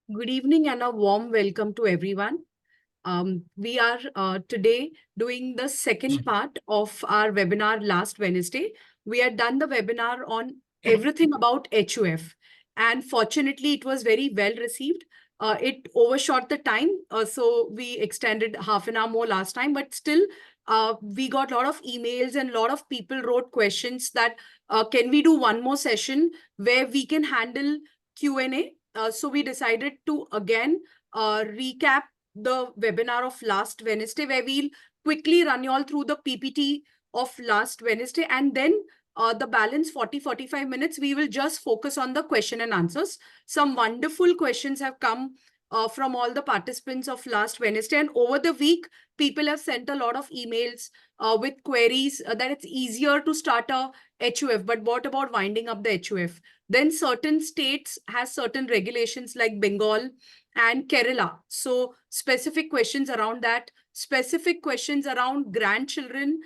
Good evening and a warm welcome to everyone. We are today doing the second part of our webinar last Wednesday. We had done the webinar on everything about HUF, and fortunately, it was very well received. It overshot the time, so we extended half an hour more last time, but still, we got a lot of emails and a lot of people wrote questions that can we do one more session where we can handle Q&A? So we decided to again recap the webinar of last Wednesday, where we'll quickly run you all through the PPT of last Wednesday, and then the balance 40-45 minutes, we will just focus on the question and answers. Some wonderful questions have come from all the participants of last Wednesday, and over the week, people have sent a lot of emails with queries that it's easier to start a HUF, but what about winding up the HUF? Then certain states has certain regulations like Bengal and Kerala. So specific questions around that, specific questions around grandchildren,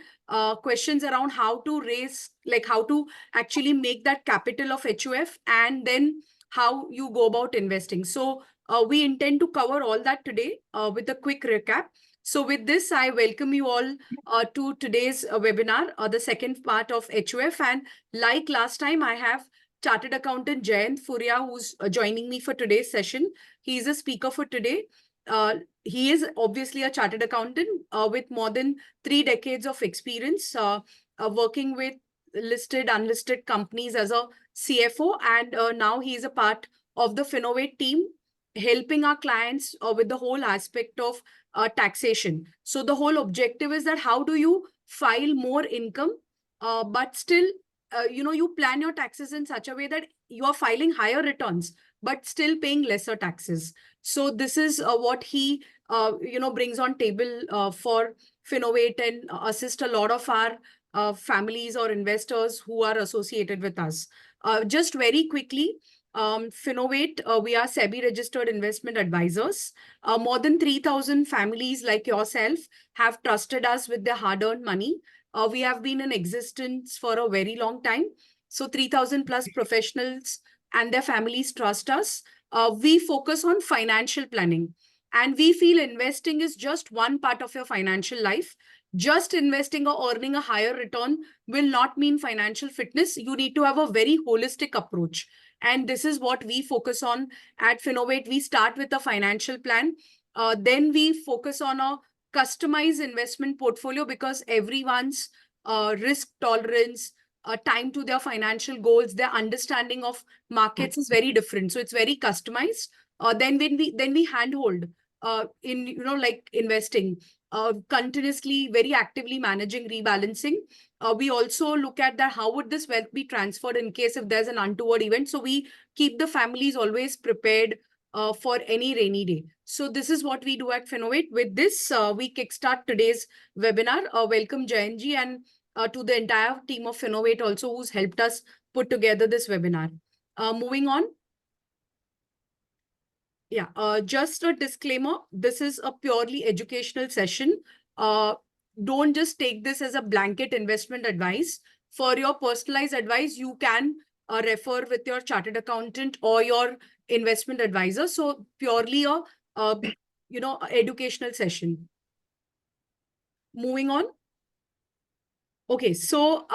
questions around how to raise, like how to actually make that capital of HUF, and then how you go about investing. So we intend to cover all that today with a quick recap. So with this, I welcome you all to today's webinar, the second part of HUF. And like last time, I have Chartered Accountant Jayant Furia, who's joining me for today's session. He's a speaker for today. He is obviously a chartered accountant with more than 3 decades of experience working with listed, unlisted companies as a CFO. And now he is a part of the FinnFit team, helping our clients with the whole aspect of taxation. So the whole objective is that how do you file more income, but still you plan your taxes in such a way that you are filing higher returns, but still paying lesser taxes. So this is what he, brings on table for FinnFit, and assist a lot of our families or investors who are associated with us. Just very quickly, FinnFit, we are SEBI registered investment advisors. More than 3,000 families like yourself have trusted us with their hard-earned money. We have been in existence for a very long time. So 3,000 plus professionals and their families trust us. We focus on financial planning. And we feel investing is just one part of your financial life. Just investing or earning a higher return will not mean financial fitness. You need to have a very holistic approach. And this is what we focus on at FinnFit. We start with a financial plan. Then we focus on a customized investment portfolio, because everyone's risk tolerance, time to their financial goals, their understanding of markets is very different. So it's very customized. Then we handhold in like investing, continuously, very actively managing, rebalancing. We also look at that how would this wealth be transferred in case if there's an untoward event. So we keep the families always prepared for any rainy day. So this is what we do at FinnFit. With this, we kickstart today's webinar. Welcome Jayantji, and to the entire team of FinnFit also, who's helped us put together this webinar. Moving on. Yeah, just a disclaimer, this is a purely educational session. Don't just take this as a blanket investment advice. For your personalized advice, you can refer with your chartered accountant or your investment advisor. So purely a educational session. Moving on. Okay, so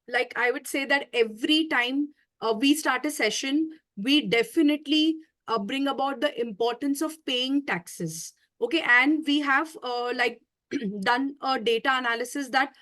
like I would say that every time we start a session, we definitely bring about the importance of paying taxes. Okay, and we have done a data analysis that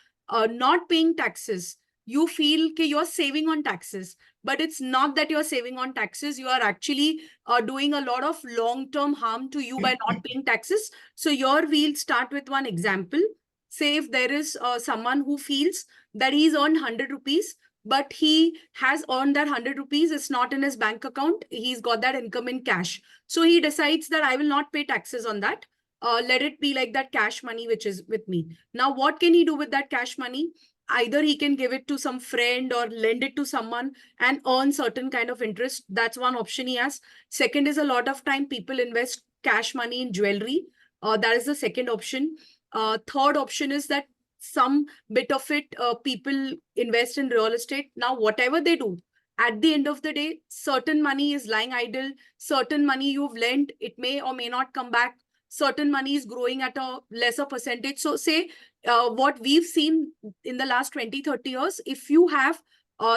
not paying taxes, you feel that you're saving on taxes, but it's not that you're saving on taxes. You are actually doing a lot of long-term harm to you by not paying taxes. So here we'll start with one example. Say if there is someone who feels that he's earned 100 rupees, but he has earned that 100 rupees, it's not in his bank account. He's got that income in cash. So he decides that I will not pay taxes on that. Let it be like that cash money which is with me. Now, what can he do with that cash money? Either he can give it to some friend or lend it to someone and earn certain kind of interest. That's one option he has. Second is, a lot of time people invest cash money in jewelry. That is the second option. Third option is that some bit of it, people invest in real estate. Now, whatever they do, At the end of the day, certain money is lying idle, certain money you've lent, it may or may not come back, certain money is growing at a lesser percentage. So say what we've seen in the last 20-30 years, if you have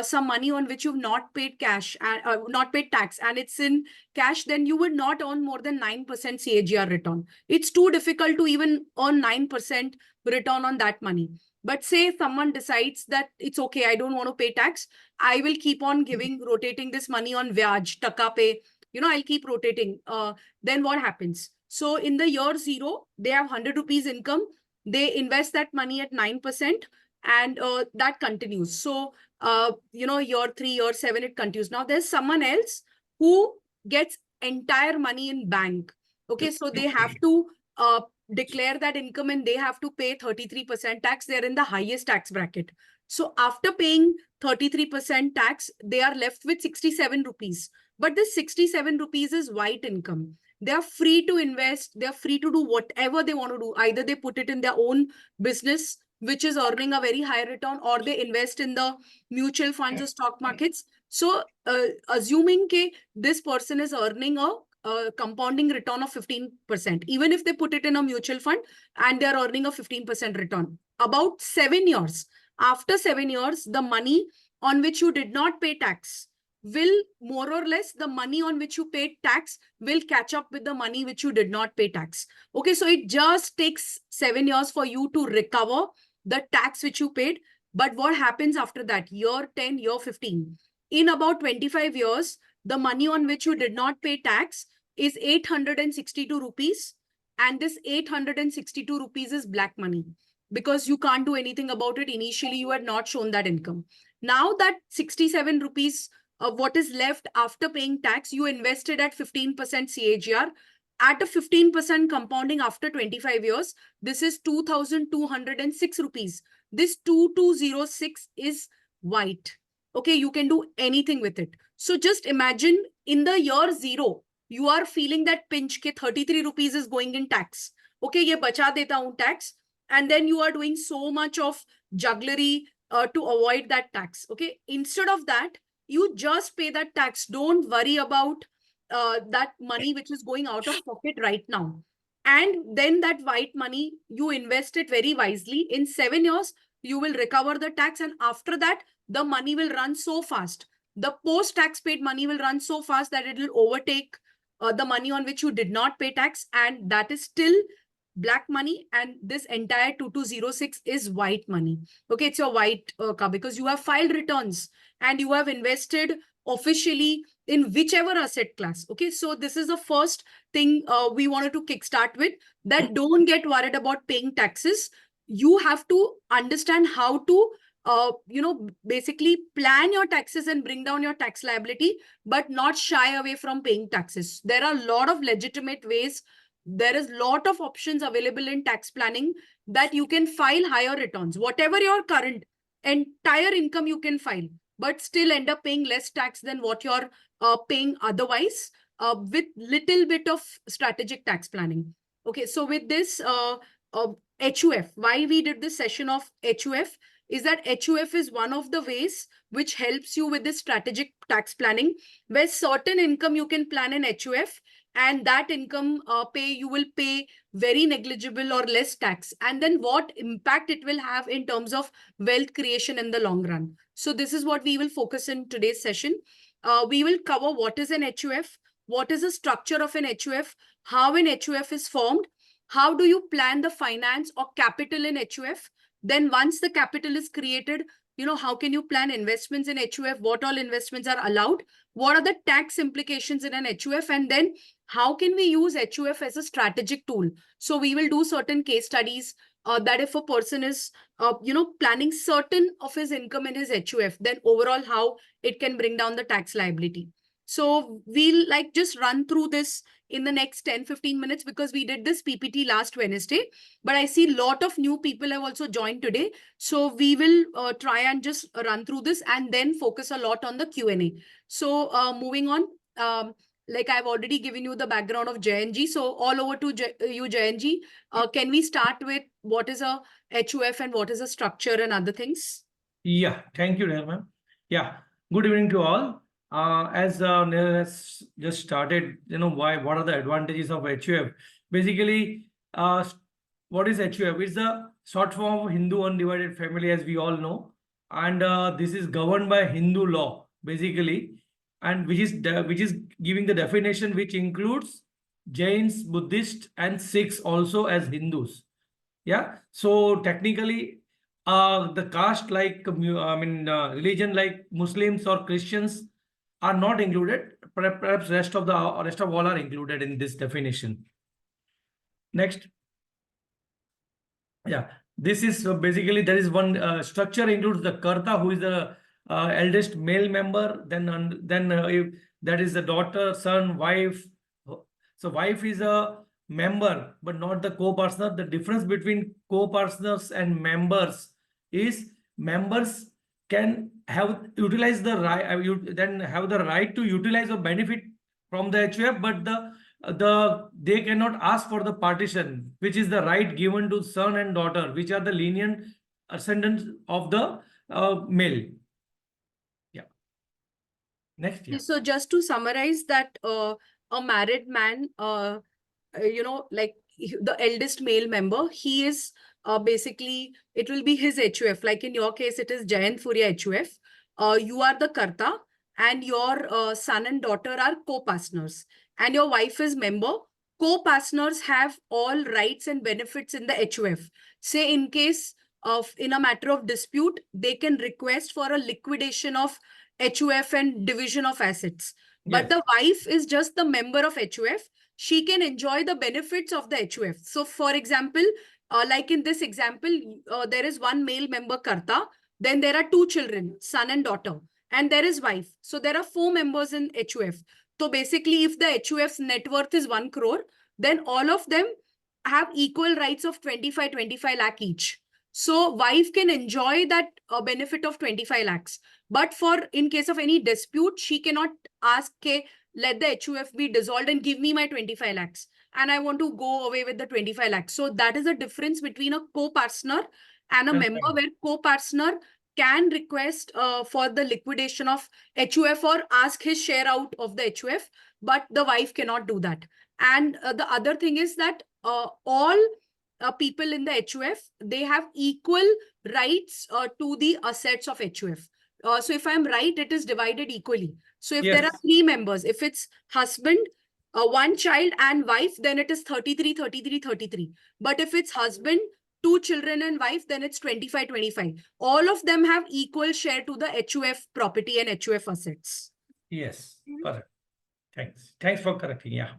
some money on which you've not paid cash and not paid tax, and it's in cash, then you would not earn more than 9% CAGR return. It's too difficult to even earn 9% return on that money. But say someone decides that it's okay, I don't want to pay tax, I will keep on rotating this money on vyaj, taka pay, I'll keep rotating. Then what happens? So in the year 0, they have 100 rupees income, they invest that money at 9%, and that continues. So, year 3, year 7, it continues. Now there's someone else who gets entire money in bank. Okay, so they have to declare that income and they have to pay 33% tax. They're in the highest tax bracket. So after paying 33% tax, they are left with 67 rupees. But this 67 rupees is white income. They are free to invest. They are free to do whatever they want to do. Either they put it in their own business, which is earning a very high return, or they invest in the mutual funds or stock markets. So assuming this person is earning a compounding return of 15%, even if they put it in a mutual fund and they're earning a 15% return, about 7 years, after 7 years, the money on which you did not pay tax will more or less, the money on which you paid tax will catch up with the money which you did not pay tax. Okay, so it just takes 7 years for you to recover the tax which you paid. But what happens after that? Year 10, year 15. In about 25 years, the money on which you did not pay tax is 862 rupees. And this 862 rupees is black money because you can't do anything about it. Initially, you had not shown that income. Now that 67 rupees of what is left after paying tax, you invested at 15% CAGR. At a 15% compounding after 25 years, this is 2,206 rupees. This 2206 is white. Okay, you can do anything with it. So just imagine in the year 0, you are feeling that pinch ke 33 rupees is going in tax. Okay, ye bacha deta hu tax. And then you are doing so much of jugglery to avoid that tax. Okay, instead of that, you just pay that tax. Don't worry about that money which is going out of pocket right now. And then that white money, you invest it very wisely. In 7 years, you will recover the tax. And after that, the money will run so fast. The post-tax paid money will run so fast that it will overtake the money on which you did not pay tax. And that is still black money. And this entire 2206 is white money. Okay, it's your white car because you have filed returns and you have invested officially in whichever asset class. Okay, so this is the first thing we wanted to kickstart with, that don't get worried about paying taxes. You have to understand how to basically plan your taxes and bring down your tax liability, but not shy away from paying taxes. There are a lot of legitimate ways. There is a lot of options available in tax planning that you can file higher returns. Whatever your current entire income you can file, but still end up paying less tax than what you're paying otherwise with little bit of strategic tax planning. Okay, so with this HUF, why we did this session of HUF is that HUF is one of the ways which helps you with this strategic tax planning, where certain income you can plan in HUF, and that income you will pay very negligible or less tax. And then what impact it will have in terms of wealth creation in the long run. So this is what we will focus in today's session. We will cover what is an HUF, what is the structure of an HUF, how an HUF is formed, how do you plan the finance or capital in HUF. Then once the capital is created, how can you plan investments in HUF, what all investments are allowed, what are the tax implications in an HUF, and then how can we use HUF as a strategic tool. So we will do certain case studies that if a person is, planning certain of his income in his HUF, then overall how it can bring down the tax liability. So we'll just run through this in the next 10-15 minutes because we did this PPT last Wednesday, but I see a lot of new people have also joined today. So we will try and just run through this and then focus a lot on the Q&A. So moving on, I've already given you the background of JNG. So all over to you, JNG. Can we start with what is a HUF and what is a structure and other things? Yeah, thank you, ma'am. Yeah. Good evening to all. As Neil has just started, what are the advantages of HUF? Basically, what is HUF? It's the short form of Hindu Undivided Family, as we all know, and this is governed by Hindu law, basically, and which is giving the definition, which includes Jains, Buddhists, and Sikhs also as Hindus. Yeah, so technically the caste like religion like Muslims or Christians are not included. Perhaps rest of all are included in this definition. Next. Yeah, this is basically there is one structure includes the karta, who is the eldest male member. Then if that is the daughter, son, wife. So wife is a member but not the co-partner. The difference between co-partners and members is members can have utilize the right, then have the right to utilize or benefit from the HUF, but they cannot ask for the partition, which is the right given to son and daughter, which are the lineal ascendants of the male. Yeah. Next. Yeah. So just to summarize that, a married man, like the eldest male member, he is basically, it will be his HUF. Like in your case, it is Jayant Furia HUF. You are the Karta and your son and daughter are co-partners. And your wife is member. Co-partners have all rights and benefits in the HUF. Say in case of, in a matter of dispute, they can request for a liquidation of HUF and division of assets. But the wife is just the member of HUF. She can enjoy the benefits of the HUF. So, for example, like in this example, there is one male member Karta, then there are two children, son and daughter, and there is wife. So, there are 4 members in HUF. So, basically, if the HUF's net worth is 1 crore, then all of them have equal rights of 25 lakh each. So, wife can enjoy that benefit of 25 lakhs. But for in case of any dispute, she cannot ask, okay, let the HUF be dissolved and give me my 25 lakhs. And I want to go away with the 25 lakhs. So that is the difference between a co-partner and a member, where co-partner can request for the liquidation of HUF or ask his share out of the HUF, but the wife cannot do that. And the other thing is that all people in the HUF, they have equal rights to the assets of HUF. So if I'm right, it is divided equally. So if there are 3 members, if it's husband, 1 child and wife, then it is 33, 33, 33. But if it's husband, 2 children and wife, then it's 25, 25. All of them have equal share to the HUF property and HUF assets. Yes, correct. Thanks. Thanks for correcting. Yeah.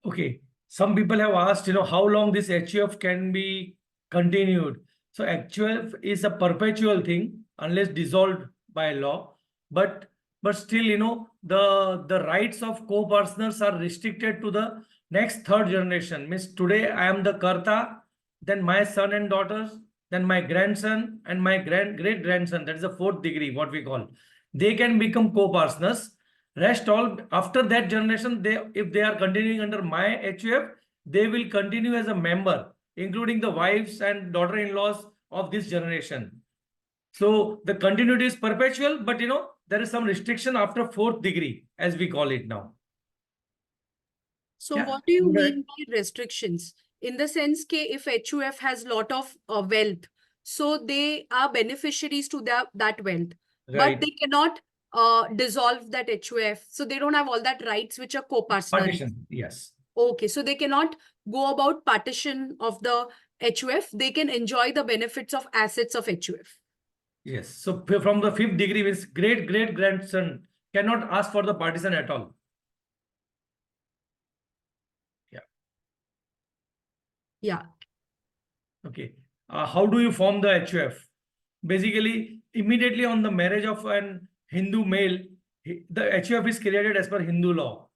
Okay. Some people have asked, how long this HUF can be continued. So HUF is a perpetual thing unless dissolved by law. But still, the rights of co-partners are restricted to the next 3rd generation. Means today I am the Karta, then my son and daughters, then my grandson and my great grandson. That is the 4th degree, what we call. They can become co-partners. Rest all after that generation, if they are continuing under my HUF, they will continue as a member, including the wives and daughter-in-laws of this generation. So the continuity is perpetual, but there is some restriction after 4th degree, as we call it now. So what do you mean by restrictions? In the sense that if HUF has lot of wealth, so they are beneficiaries to that wealth, but they cannot dissolve that HUF. So they don't have all that rights which are co-partner. Partition, yes. Okay, so they cannot go about partition of the HUF. They can enjoy the benefits of assets of HUF. Yes. So from the 5th degree, means great grandson cannot ask for the partition at all. Yeah. Yeah. Okay. How do you form the HUF? Basically, immediately on the marriage of an Hindu male, the HUF is created as per Hindu law.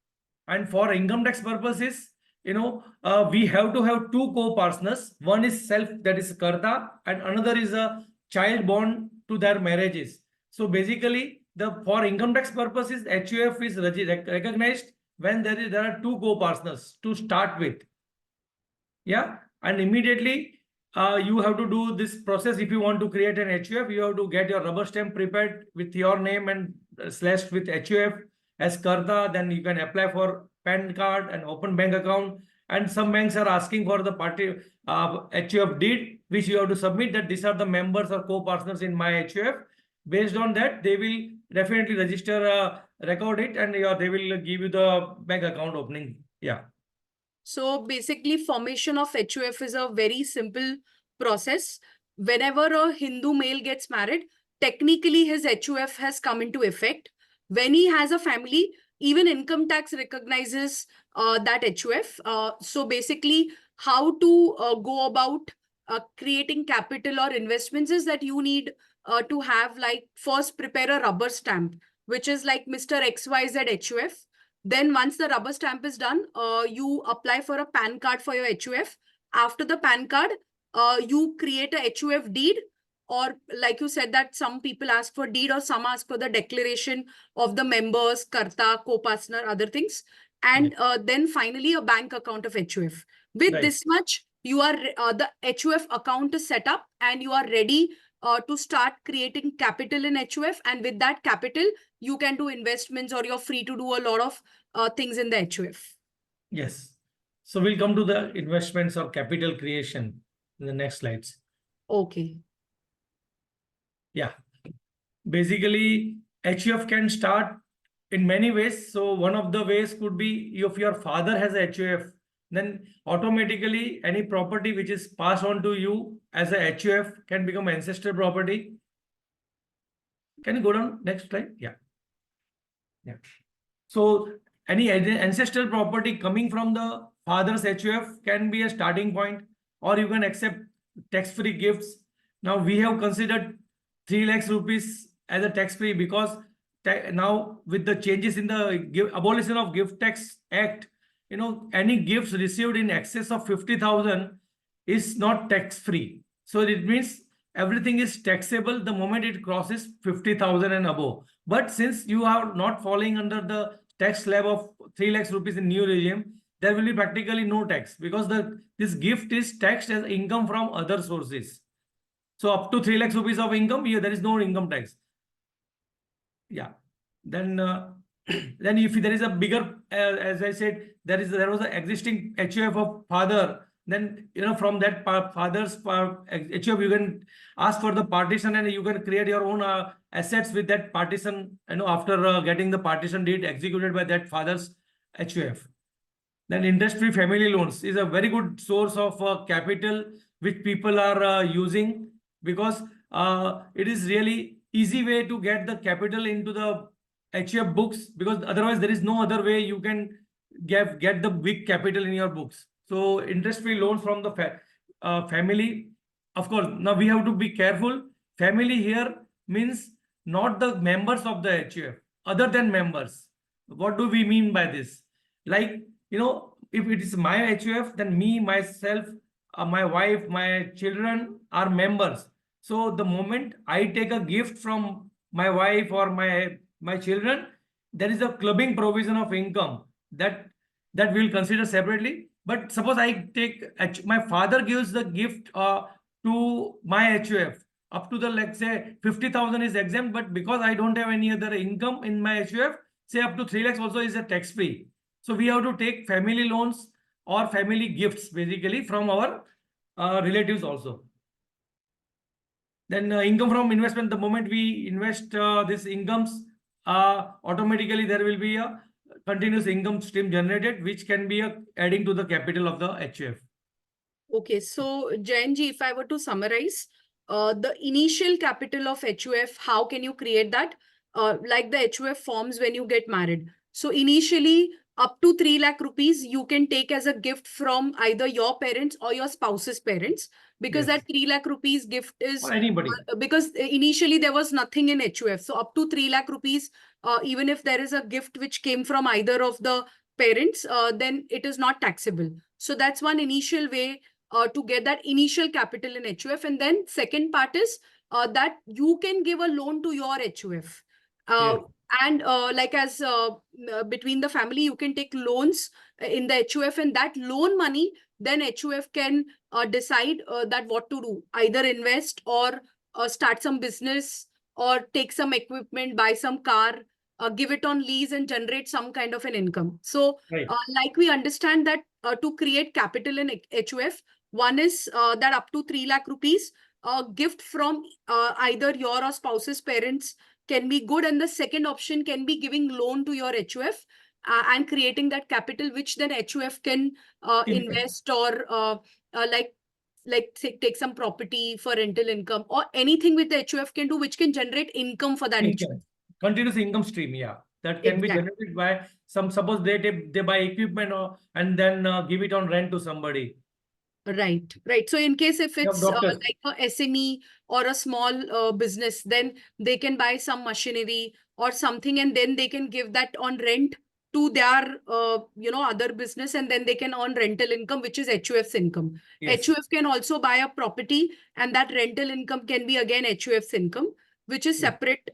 And for income tax purposes, we have to have 2 co-partners. One is self, that is Karta, and another is a child born to their marriages. So basically, for income tax purposes, HUF is recognized when there are 2 co-partners to start with. Yeah, and immediately you have to do this process. If you want to create an HUF, you have to get your rubber stamp prepared with your name and slashed with HUF as Karta. Then you can apply for PAN card and open bank account. And some banks are asking for the party HUF deed, which you have to submit that these are the members or co-partners in my HUF. Based on that, they will definitely register, record it, and they will give you the bank account opening. Yeah. So basically, formation of HUF is a very simple process. Whenever a Hindu male gets married, technically his HUF has come into effect. When he has a family, even income tax recognizes that HUF. So basically, how to go about creating capital or investments is that you need to have, like, first prepare a rubber stamp, which is like Mr. XYZ HUF. Then once the rubber stamp is done, you apply for a PAN card for your HUF. After the PAN card, you create a HUF deed, or like you said that some people ask for deed or some ask for the declaration of the members, Karta, co-partner, other things. And then finally a bank account of HUF. With Right. this much, you are the HUF account is set up and you are ready to start creating capital in HUF. And with that capital, you can do investments or you're free to do a lot of things in the HUF. Yes. So we'll come to the investments or capital creation in the next slides. Okay. Yeah. Basically, HUF can start in many ways. So one of the ways could be if your father has a HUF, then automatically any property which is passed on to you as a HUF can become ancestral property. Can you go down next slide? Yeah. Yeah. So any ancestral property coming from the father's HUF can be a starting point, or you can accept tax-free gifts. Now we have considered 3 lakhs rupees as a tax-free because now with the changes in the abolition of Gift Tax Act, any gifts received in excess of 50,000 is not tax-free. So it means everything is taxable the moment it crosses 50,000 and above. But since you are not falling under the tax slab of 3 lakhs rupees in new regime, there will be practically no tax because this gift is taxed as income from other sources. So up to 3 lakhs rupees of income, there is no income tax. Yeah. Then then if there is a bigger, as I said, there was an existing HUF of father. Then from that father's HUF, you can ask for the partition and you can create your own assets with that partition. After getting the partition deed executed by that father's HUF. Then interest-free family loans is a very good source of capital which people are using because it is really easy way to get the capital into the HUF books, because otherwise there is no other way you can get the big capital in your books. So interest-free loans from the family. Of course, now we have to be careful. Family here means not the members of the HUF, other than members. What do we mean by this? Like, if it is my HUF, then me, myself, my wife, my children are members. So the moment I take a gift from my wife or my children, there is a clubbing provision of income that we'll consider separately. But suppose I take, my father gives the gift to my HUF up to the, let's say 50,000 is exempt, but because I don't have any other income in my HUF, say up to 3 lakhs also is a tax free. So we have to take family loans or family gifts basically from our relatives also. Then income from investment, the moment we invest these incomes, automatically there will be a continuous income stream generated, which can be adding to the capital of the HUF. Okay, so Jainji, if I were to summarize, the initial capital of HUF, how can you create that? Like the HUF forms when you get married. So initially, up to 3 lakh rupees, you can take as a gift from either your parents or your spouse's parents, because Yes. that 3 lakh rupees gift is, Or anybody. because initially there was nothing in HUF. So up to 3 lakh rupees, even if there is a gift which came from either of the parents, then it is not taxable. So that's one initial way to get that initial capital in HUF. And then second part is that you can give a loan to your HUF. Yes. And like as between the family, you can take loans in the HUF, and that loan money then HUF can decide that what to do, either invest or start some business or take some equipment, buy some car, give it on lease and generate some kind of an income. So Right. like we understand that to create capital in HUF, one is that up to 3 lakh rupees gift from either your or spouse's parents can be good, and the second option can be giving loan to your HUF and creating that capital, which then HUF can invest or like take some property for rental income or anything with the HUF can do, which can generate income for that HUF. Income. Continuous income stream, yeah. That can be Exactly. generated by some, suppose they buy equipment and then give it on rent to somebody. Right, right. So in case if You have it's doctors. like a SME or a small business, then they can buy some machinery or something, and then they can give that on rent to their other business, and then they can earn rental income, which is HUF's income. Yes. HUF can also buy a property, and that rental income can be again HUF's income, which is Yes. separate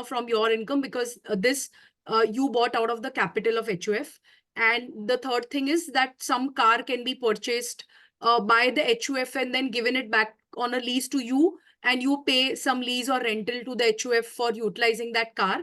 from your income, because this you bought out of the capital of HUF. And the third thing is that some car can be purchased by the HUF and then given it back on a lease to you, and you pay some lease or rental to the HUF for utilizing that car.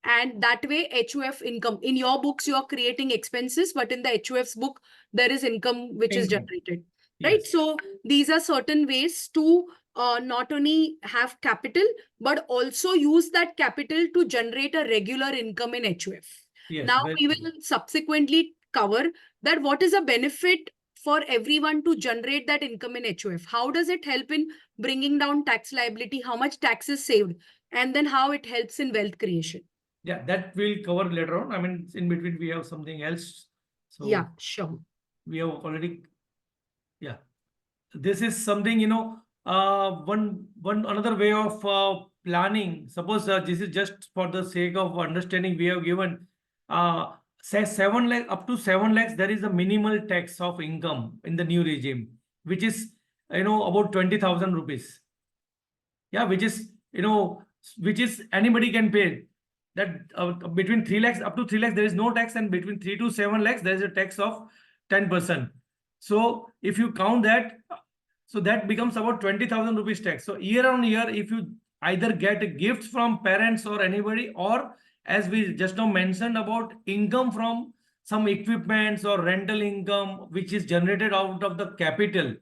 And that way, HUF income, in your books, you are creating expenses, but in the HUF's book, there is income which is Income. generated. Right. Yes. So these are certain ways to not only have capital, but also use that capital to generate a regular income in HUF. Yes. Now, Very we true. will subsequently cover that what is a benefit for everyone to generate that income in HUF. How does it help in bringing down tax liability? How much tax is saved? And then how it helps in wealth creation. Yeah, that we'll cover later on. I mean, in between we have something else. Yeah, So sure. we have already, yeah. This is something, one another way of planning. Suppose this is just for the sake of understanding we have given, say 7 lakh, up to 7 lakhs, there is a minimal tax of income in the new regime, which is, about 20,000 rupees. Yeah, which is anybody can pay. That between 3 lakhs up to 3 lakhs, there is no tax, and between 3 to 7 lakhs, there is a tax of 10%. So if you count that, so that becomes about 20,000 rupees tax. So year on year, if you either get gifts from parents or anybody, or as we just now mentioned about income from some equipments or rental income, which is generated out of the capital.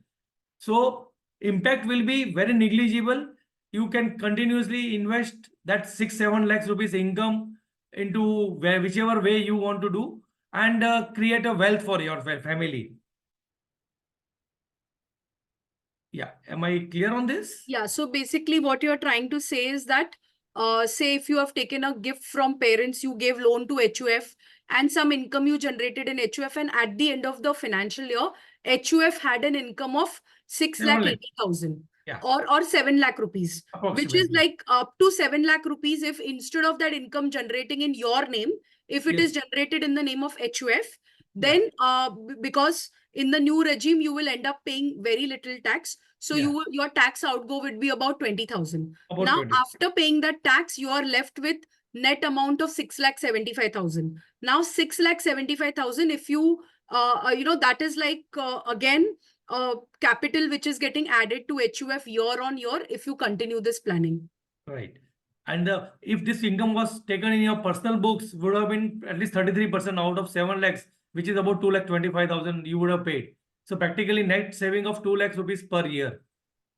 So impact will be very negligible. You can continuously invest that 6-7 lakhs rupees income into whichever way you want to do, and create a wealth for your family. Yeah, am I clear on this? Yeah, so basically what you're trying to say is that, say if you have taken a gift from parents, you gave loan to HUF and some income you generated in HUF, and at the end of the financial year, HUF had an income of 6 7 lakh lakhs. 80,000 Yeah, or 7 lakh rupees, which is approximately. like up to 7 lakh rupees if instead of that income generating in your name, if it is Yes. generated in the name of HUF, Yeah. then because in the new regime, you will end up paying very little tax. So Yeah. your tax outgo would be about 20,000. About Now, 20. after paying that tax, you are left with net amount of 6,75,000. Now, 6,75,000, if you, that is like, again, capital which is getting added to HUF year on year if you continue this planning. Right. And if this income was taken in your personal books, would have been at least 33% out of 7 lakhs, which is about 2,25,000 you would have paid. So practically net saving of 2 lakhs rupees per year.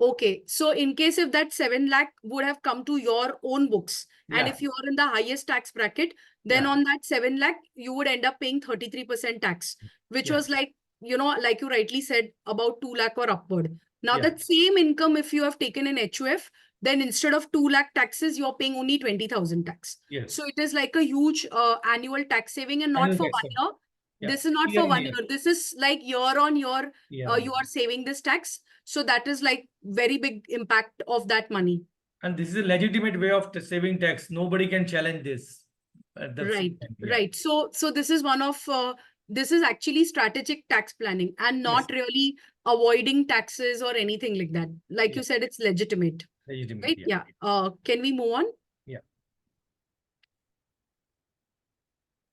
Okay, so in case if that 7 lakh would have come to your own books, and Yeah. if you are in the highest tax bracket, then Yeah. on that 7 lakh, you would end up paying 33% tax, which Yeah. was like, like you rightly said, about 2 lakh or upward. Now, Yeah. that same income, if you have taken in HUF, then instead of 2 lakh taxes, you're paying only 20,000 tax. Yes. So it is like a huge annual tax saving, and not Annual for tax. 1 year. Yeah. This is not Year for on 1 year. year. This is like year on year, Year on you year. are saving this tax. So that is like very big impact of that money. And this is a legitimate way of saving tax. Nobody can challenge this at the same Right, time. Yeah. right. So this is one of, this is actually strategic tax planning and Yes. not really avoiding taxes or anything like that. Like Yeah. you said, it's legitimate, Legitimate. right? Yeah. Yeah. Can we move on? Yeah.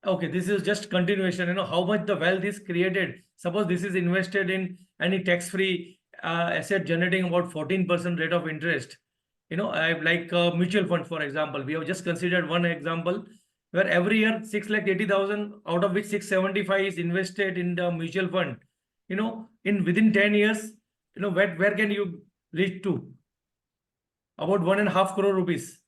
Okay, this is just continuation. How much the wealth is created. Suppose this is invested in any tax-free asset generating about 14% rate of interest. I like mutual fund, for example. We have just considered one example where every year 6,80,000, out of which 675 is invested in the mutual fund. In within 10 years, where can you reach to? About 1.5 crore rupees.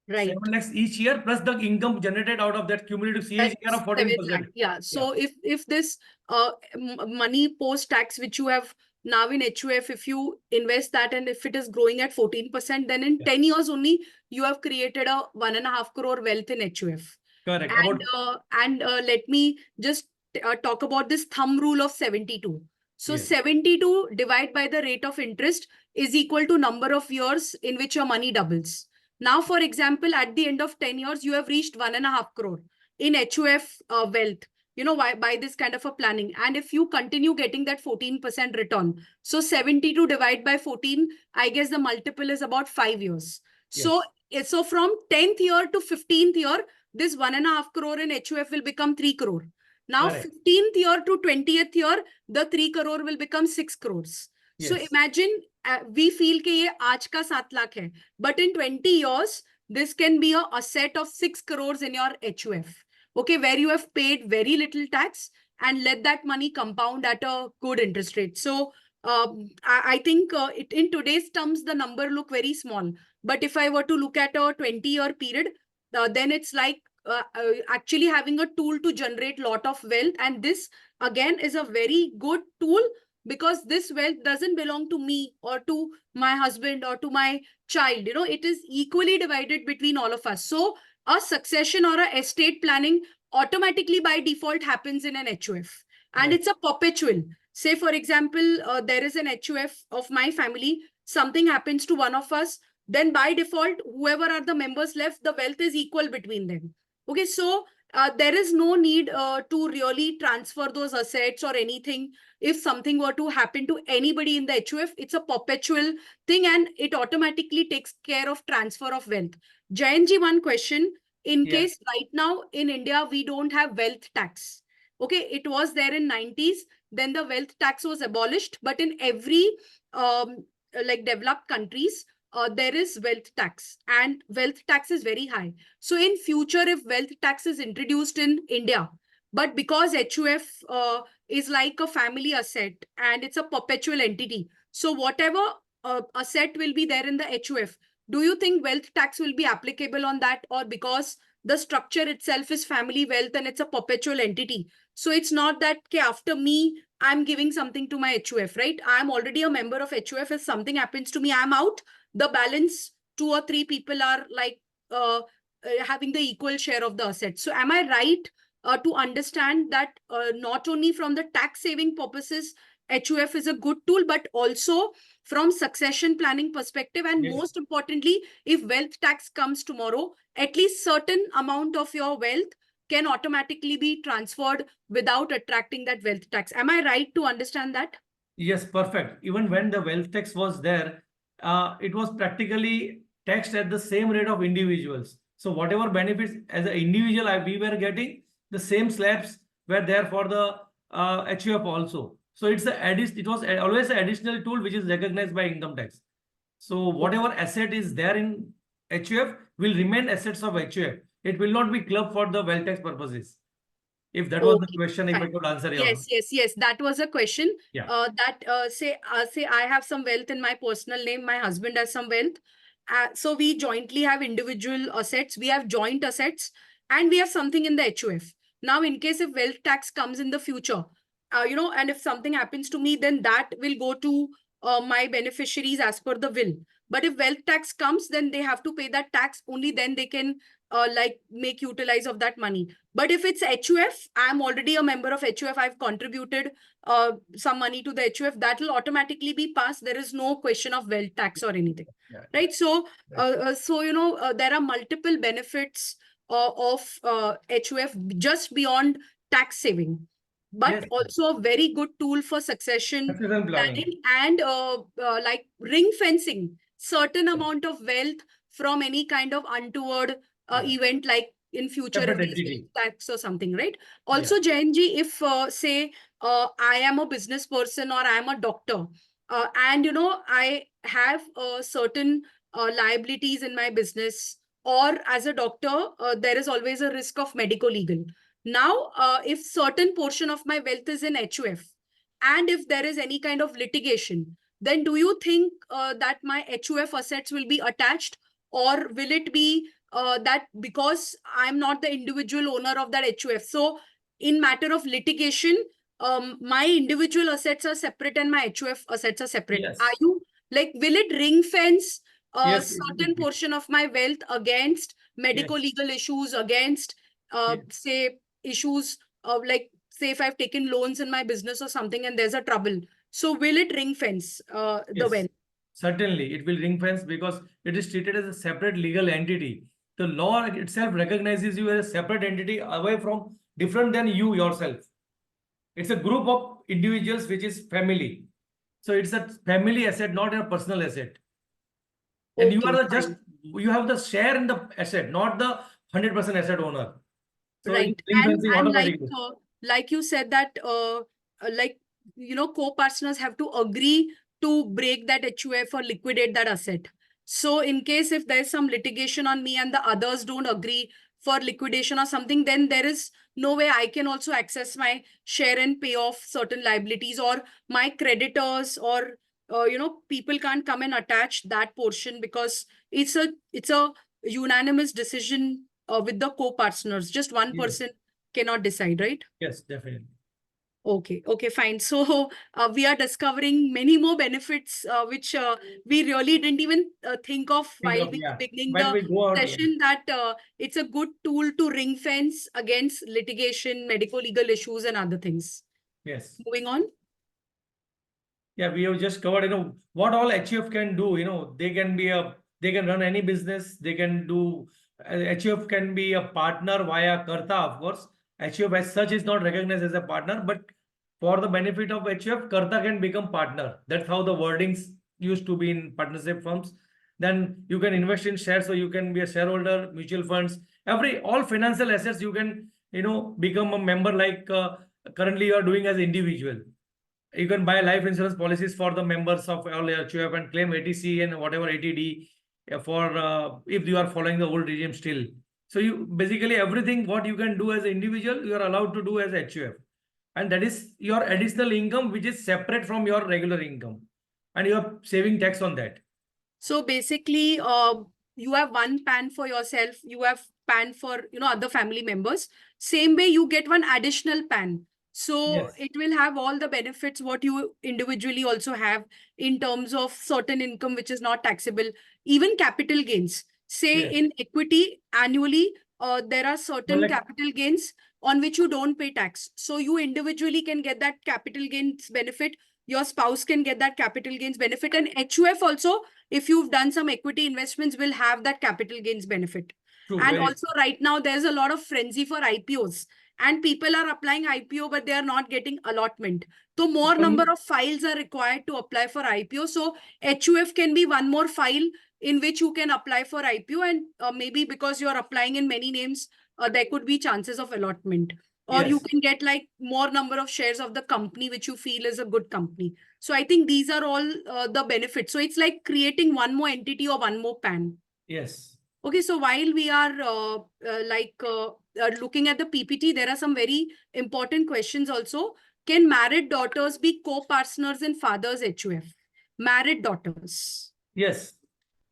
Right. 7 lakhs each year plus the income generated out of that cumulative CAGR of 7 14%. lakh. Yeah. Yeah, So if this money post tax which you have now in HUF, if you invest that and if it is growing at 14%, then in yeah. 10 years only you have created a 1.5 crore wealth in HUF. Correct. And let me just talk about this thumb rule of 72. So Yes, 72 divided by the rate of interest is equal to number of years in which your money doubles. Now, for example, at the end of 10 years, you have reached 1.5 crore in HUF wealth, why by this kind of a planning. And if you continue getting that 14% return, so 72 divided by 14, I guess the multiple is about 5 years. So, yes, so from 10th year to 15th year, this 1.5 crore in HUF will become 3 crore. Now, correct. 15th year to 20th year, the 3 crore will become 6 crores. So Yes, imagine we feel कि ये आज का 7 लाख है, but in 20 years, this can be a asset of 6 crores in your HUF. Okay, where you have paid very little tax and let that money compound at a good interest rate. So I think in today's terms, the number look very small. But if I were to look at a 20-year period, then it's like actually having a tool to generate lot of wealth. And this again is a very good tool because this wealth doesn't belong to me or to my husband or to my child. It is equally divided between all of us. So a succession or a estate planning automatically by default happens in an HUF, and yes, it's a perpetual. Say for example, there is an HUF of my family, something happens to one of us, then by default whoever are the members left, the wealth is equal between them. Okay, so there is no need to really transfer those assets or anything. If something were to happen to anybody in the HUF, it's a perpetual thing and it automatically takes care of transfer of wealth. Jayanji, one question. In yeah, case right now in India, we don't have wealth tax. Okay, it was there in 90s. Then the wealth tax was abolished. But in every like developed countries, there is wealth tax and wealth tax is very high. So in future, if wealth tax is introduced in India, but because HUF is like a family asset and it's a perpetual entity, so whatever asset will be there in the HUF, do you think wealth tax will be applicable on that? Or because the structure itself is family wealth and it's a perpetual entity, so it's not that okay, after me I'm giving something to my HUF, right? I'm already a member of HUF. If something happens to me, I'm out. The balance 2 or 3 people are like having the equal share of the assets. So am I right to understand that not only from the tax saving purposes, HUF is a good tool, but also from succession planning perspective, and yes, most importantly, if wealth tax comes tomorrow, at least certain amount of your wealth can automatically be transferred without attracting that wealth tax. Am I right to understand that? yes, perfect. Even when the wealth tax was there, it was practically taxed at the same rate of individuals. So whatever benefits as an individual we were getting, the same slabs were there for the HUF also. So it was always an additional tool which is recognized by income tax. So whatever asset is there in HUF will remain assets of HUF. It will not be clubbed for the wealth tax purposes. If that was the Okay, question, if I fine. could answer your. Yes. That was a question. Yeah. That say I have some wealth in my personal name. My husband has some wealth. So we jointly have individual assets. We have joint assets, and we have something in the HUF. Now, in case if wealth tax comes in the future, and if something happens to me, then that will go to my beneficiaries as per the will. But if wealth tax comes, then they have to pay that tax. Only then they can like make utilize of that money. But if it's HUF, I'm already a member of HUF. I've contributed some money to the HUF. That will automatically be passed. There is no question of wealth tax or anything, Yeah, right? So, right. there are multiple benefits of HUF just beyond tax saving, Yes, but also a very good tool for succession succession planning. planning and like ring fencing certain Yes. amount of wealth from any kind of untoward Yeah. event like in future if Separate there's entity. wealth tax or something, right? Yeah. Also, Jayanji, if say I am a business person or I am a doctor, and I have certain liabilities in my business, or as a doctor, there is always a risk of medico legal. Now, if certain portion of my wealth is in HUF, and if there is any kind of litigation, then do you think that my HUF assets will be attached, or will it be that because I'm not the individual owner of that HUF, so in matter of litigation, my individual assets are separate and my HUF assets are separate? Are Yes. you like, will it ring fence a Yes. certain portion of my wealth against medical Yes. legal issues, against Yes. say issues of, like, say if I've taken loans in my business or something and there's a trouble, so will it ring fence the Yes. wealth? Certainly, it will ring fence because it is treated as a separate legal entity. The law itself recognizes you as a separate entity away from different than you yourself. It's a group of individuals which is family. So it's a family asset, not a personal asset. And you Okay, are the just fine. you have the share in the asset, not the 100% asset owner. So it Right. ring fencing And automatically. like you said that like co-partners have to agree to break that HUF or liquidate that asset. So in case if there's some litigation on me and the others don't agree for liquidation or something, then there is no way I can also access my share and pay off certain liabilities, or my creditors, or people can't come and attach that portion, because it's a unanimous decision with the co-partners. Just one Yes. person cannot decide, right? Yes, definitely. Okay, fine. So we are discovering many more benefits, which we really didn't even think of Think while of, we were yeah. beginning When the we go out, yeah. session, that it's a good tool to ring fence against litigation, medical legal issues, and other things. Yes. Moving on. Yeah, we have just covered, what all HUF can do. They can run any business. They can do, HUF can be a partner via Karta, of course. HUF as such is not recognized as a partner, but for the benefit of HUF, Karta can become partner. That's how the wordings used to be in partnership firms. Then you can invest in shares, so you can be a shareholder, mutual funds, all financial assets you can, become a member, like currently you are doing as individual. You can buy life insurance policies for the members of all HUF and claim ATC and whatever ATD for if you are following the old regime still. So you basically everything what you can do as an individual, you are allowed to do as HUF. And that is your additional income, which is separate from your regular income. And you are saving tax on that. So basically, you have one PAN for yourself, you have PAN for other family members. Same way, you get one additional PAN. So Yes. it will have all the benefits what you individually also have in terms of certain income which is not taxable, even capital gains. Say Yes. in equity annually, there are Well, certain like, capital gains on which you don't pay tax. So you individually can get that capital gains benefit. Your spouse can get that capital gains benefit, and HUF also, if you've done some equity investments, will have that capital gains benefit. true, And very also right now there's a lot of frenzy for IPOs, and people are applying IPO but they are not getting allotment. So more number true. of files are required to apply for IPO. So HUF can be one more file in which you can apply for IPO, and maybe because you're applying in many names, there could be chances of allotment, or you Yes. can get like more number of shares of the company which you feel is a good company. So I think these are all the benefits. So it's like creating one more entity or one more PAN. Yes. Okay, so while we are looking at the PPT, there are some very important questions also. Can married daughters be co-partners in father's HUF? Married daughters. Yes,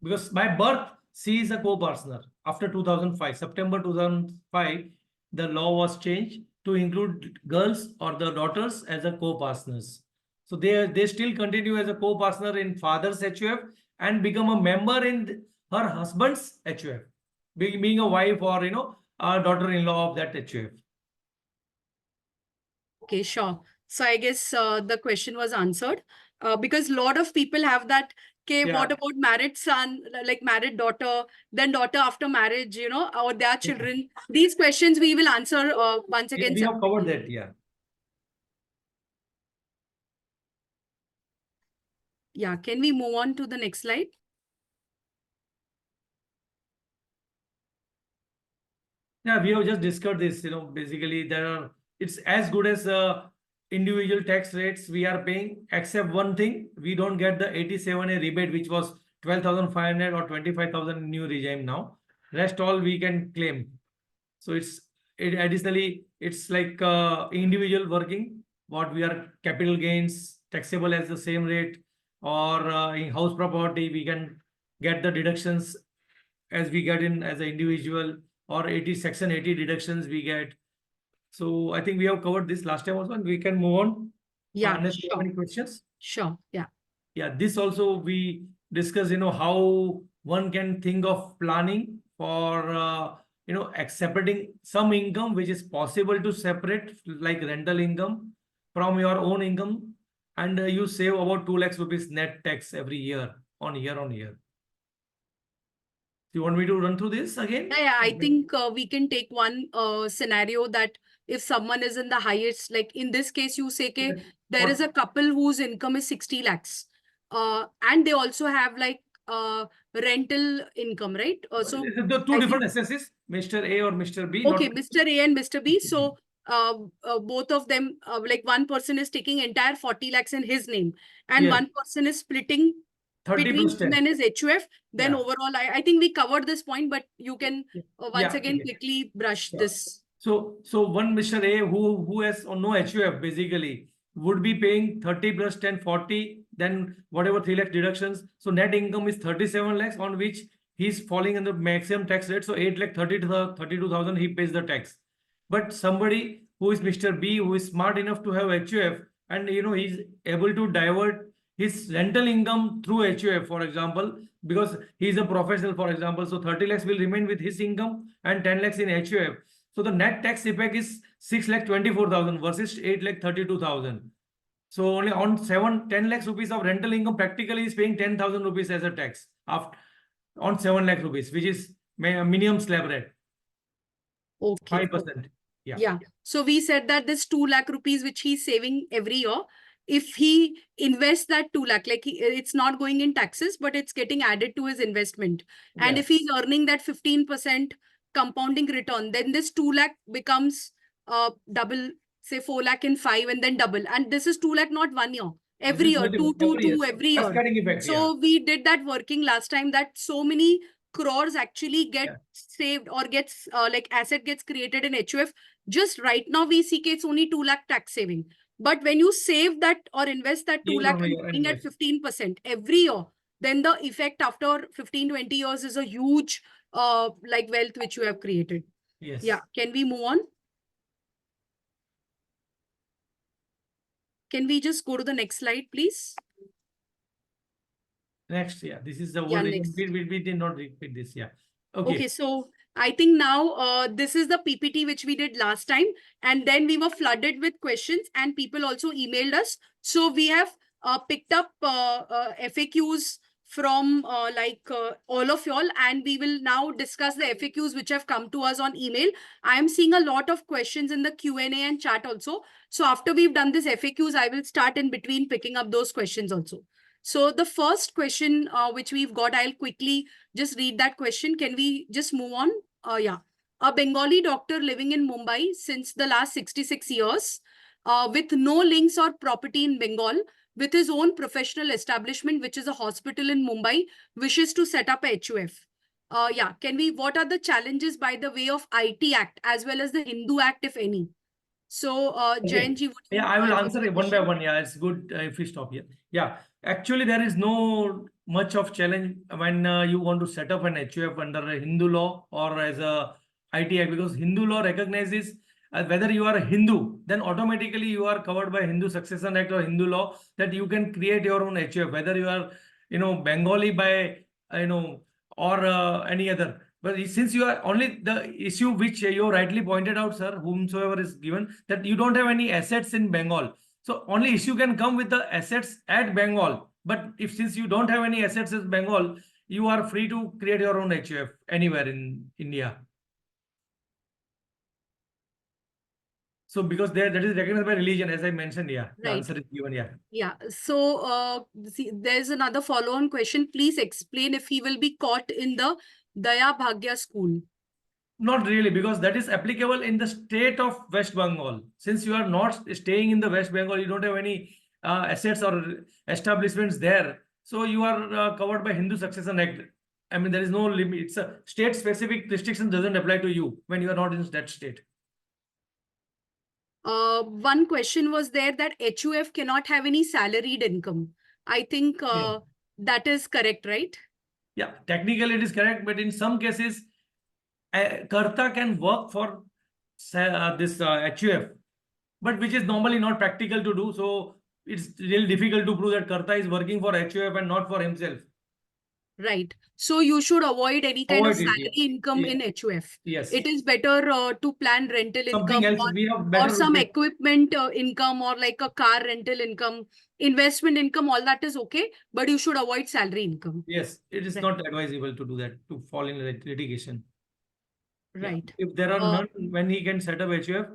because by birth, she is a co-partner. After 2005, September 2005, the law was changed to include girls or the daughters as a co-partners. So they still continue as a co-partner in father's HUF and become a member in her husband's HUF, being a wife or a daughter-in-law of that HUF. Okay, sure. So I guess the question was answered, because a lot of people have that. Okay, Yeah, what about married son, like married daughter, then daughter after marriage, or their yeah, children? These questions we will answer once yeah, again we have covered separately. that. Yeah. Yeah, can we move on to the next slide? . 。 . 。 . 。 . 。 . . . . . . . . 。 . . . . . . . . . . 。 . . . . 。 . . . . 。 . . . 。 . . 。 . . 。 . . 。 . . 。Yeah, we have just discussed this, basically it's as good as individual tax rates we are paying, except one thing, we don't get the 87A rebate, which was 12,500 or 25,000 new regime now. Rest all we can claim. So additionally, it's like individual working, what we are capital gains taxable as the same rate, or in house property, we can get the deductions as we get in as an individual, or 80 section 80 deductions we get. So I think we have covered this last time also, and we can move on. Yeah, Unless you have sure. any questions. Sure. Yeah. Yeah, this also we discuss, how one can think of planning for, separating some income which is possible to separate, like rental income from your own income, and you save about 2 lakhs rupees net tax every year on year. Do you want me to run through this again? Yeah, I think we can take one scenario that if someone is in the highest, like in this case, you say Yeah. there is What a couple whose income is 60 lakhs. And they also have like rental income, right? So the two I different think, assesses, Mr. A or Mr. B, okay, not Mr. A and Mr. B. Mr. B. So both of them, like one person is taking entire 40 lakhs in his name, and Yes, one person is splitting 30 between plus him 10. and his HUF. Then Yeah. overall, I think we covered this point, but you can once Yeah. again quickly brush Yeah. this. So one Mr. A who has no HUF basically would be paying 30 plus 10 40, then whatever 3 lakh deductions. So net income is 37 lakhs, on which he's falling in the maximum tax rate. So 8 lakh 30 to 32,000 he pays the tax. But somebody who is Mr. B, who is smart enough to have HUF, and he's able to divert his rental income through HUF, for example, because he's a professional, for example. So 30 lakhs will remain with his income and 10 lakhs in HUF. So the net tax effect is 6 lakh 24,000 versus 8 lakh 32,000. So only on 10 lakhs rupees of rental income, practically is paying 10,000 rupees as a tax after on 7 lakh rupees, which is minimum slab rate, Okay. 5%. Yeah. Yeah. So we said that this 2 lakh rupees which he's saving every year, if he invests that 2 lakh, like it's not going in taxes, but it's getting added to his investment. And Yeah. if he's earning that 15% compounding return, then this 2 lakh becomes double, say 4 lakh in 5 and then double. And this is 2 lakh, not 1 year. This Every is year, multiple two, two, every year. two, every year. Cascading effect. Yeah. So we did that working last time, that so many crores actually get Yeah. saved or gets like asset gets created in HUF. Just right now we see it's only 2 lakh tax saving. But when you save that or invest that 2 Year lakh on and year getting at invest. 15% every year, then the effect after 15-20 years is a huge like wealth which you have created. Yes. Yeah. Can we move on? Can we just go to the next slide, please? Next, yeah. This is the Yeah, old next. we did not repeat this. Yeah. Okay, so I think now this is the PPT which we did last time, and then we were flooded with questions and people also emailed us. So we have picked up FAQs from all of y'all, and we will now discuss the FAQs which have come to us on email. I am seeing a lot of questions in the Q&A and chat also. So after we've done this FAQs, I will start in between picking up those questions also. So the first question which we've got, I'll quickly just read that question. Can we just move on? Yeah. A Bengali doctor living in Mumbai since the last 66 years, with no links or property in Bengal, with his own professional establishment, which is a hospital in Mumbai, wishes to set up a HUF. Yeah. What are the challenges by the way of IT Act as well as the Hindu Act, if any? So, Okay. Jayanji, would Yeah, you I will address answer the it one by question? one. Yeah, it's good if we stop here. Yeah, actually, there is no much of challenge when you want to set up an HUF under a Hindu law or as a IT Act, because Hindu law recognizes whether you are a Hindu, then automatically you are covered by Hindu Succession Act or Hindu law, that you can create your own HUF, whether you are, Bengali by, or any other. But since you are only the issue which you rightly pointed out, sir, whomsoever is given, that you don't have any assets in Bengal. So only issue can come with the assets at Bengal. But if since you don't have any assets in Bengal, you are free to create your own HUF anywhere in India. So because there that is recognized by religion, as I mentioned, yeah, the Right. answer is given, yeah. Yeah. So, see, there's another follow-on question. Please explain if he will be caught in the Daya Bhagya school. Not really, because that is applicable in the state of West Bengal. Since you are not staying in the West Bengal, you don't have any assets or establishments there. So you are covered by Hindu Succession Act. I mean, there is no limit. It's a state specific restriction doesn't apply to you when you are not in that state. One question was there that HUF cannot have any salaried income. I think Yeah. that is correct, right? Yeah, technically it is correct, but in some cases, Karta can work for this HUF, but which is normally not practical to do. So it's really difficult to prove that Karta is working for HUF and not for himself. Right. So you should avoid any kind of Avoid it. Yeah. salary income in Yeah. HUF. Yes. It is better to plan rental Something income else we have or better some look at. equipment income or like a car rental income, investment income, all that is okay, but you should avoid salary income. Yes, it is Right. not advisable to do that, to fall in litigation. Yeah. Right. If there are none, when he can set up HUF,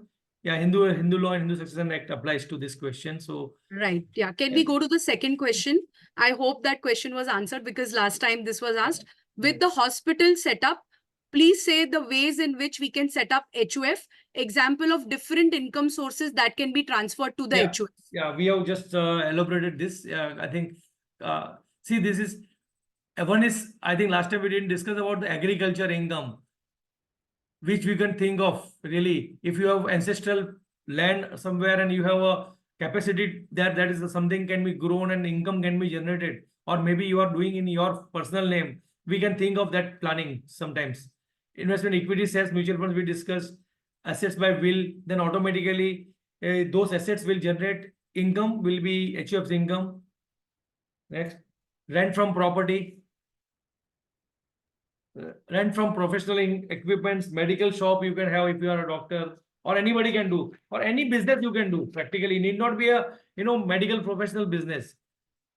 yeah, Hindu law and Hindu Succession Act applies to this question. So Right. Yeah. Can yeah. we go to the second question? I hope that question was answered because last time this was asked. With the hospital setup, please say the ways in which we can set up HUF, example of different income sources that can be transferred to the Yeah, HUF. yeah, we have just elaborated this. I think, see, this is one is, I think last time we didn't discuss about the agriculture income, which we can think of really. If you have ancestral land somewhere and you have a capacity there, that is something can be grown and income can be generated, or maybe you are doing in your personal name, we can think of that planning sometimes. Investment equity shares, mutual funds we discussed, assets by will, then automatically those assets will generate income, will be HUF's income. Next, rent from property, rent from professional equipments, medical shop you can have if you are a doctor, or anybody can do, or any business you can do practically. Need not be a medical professional business.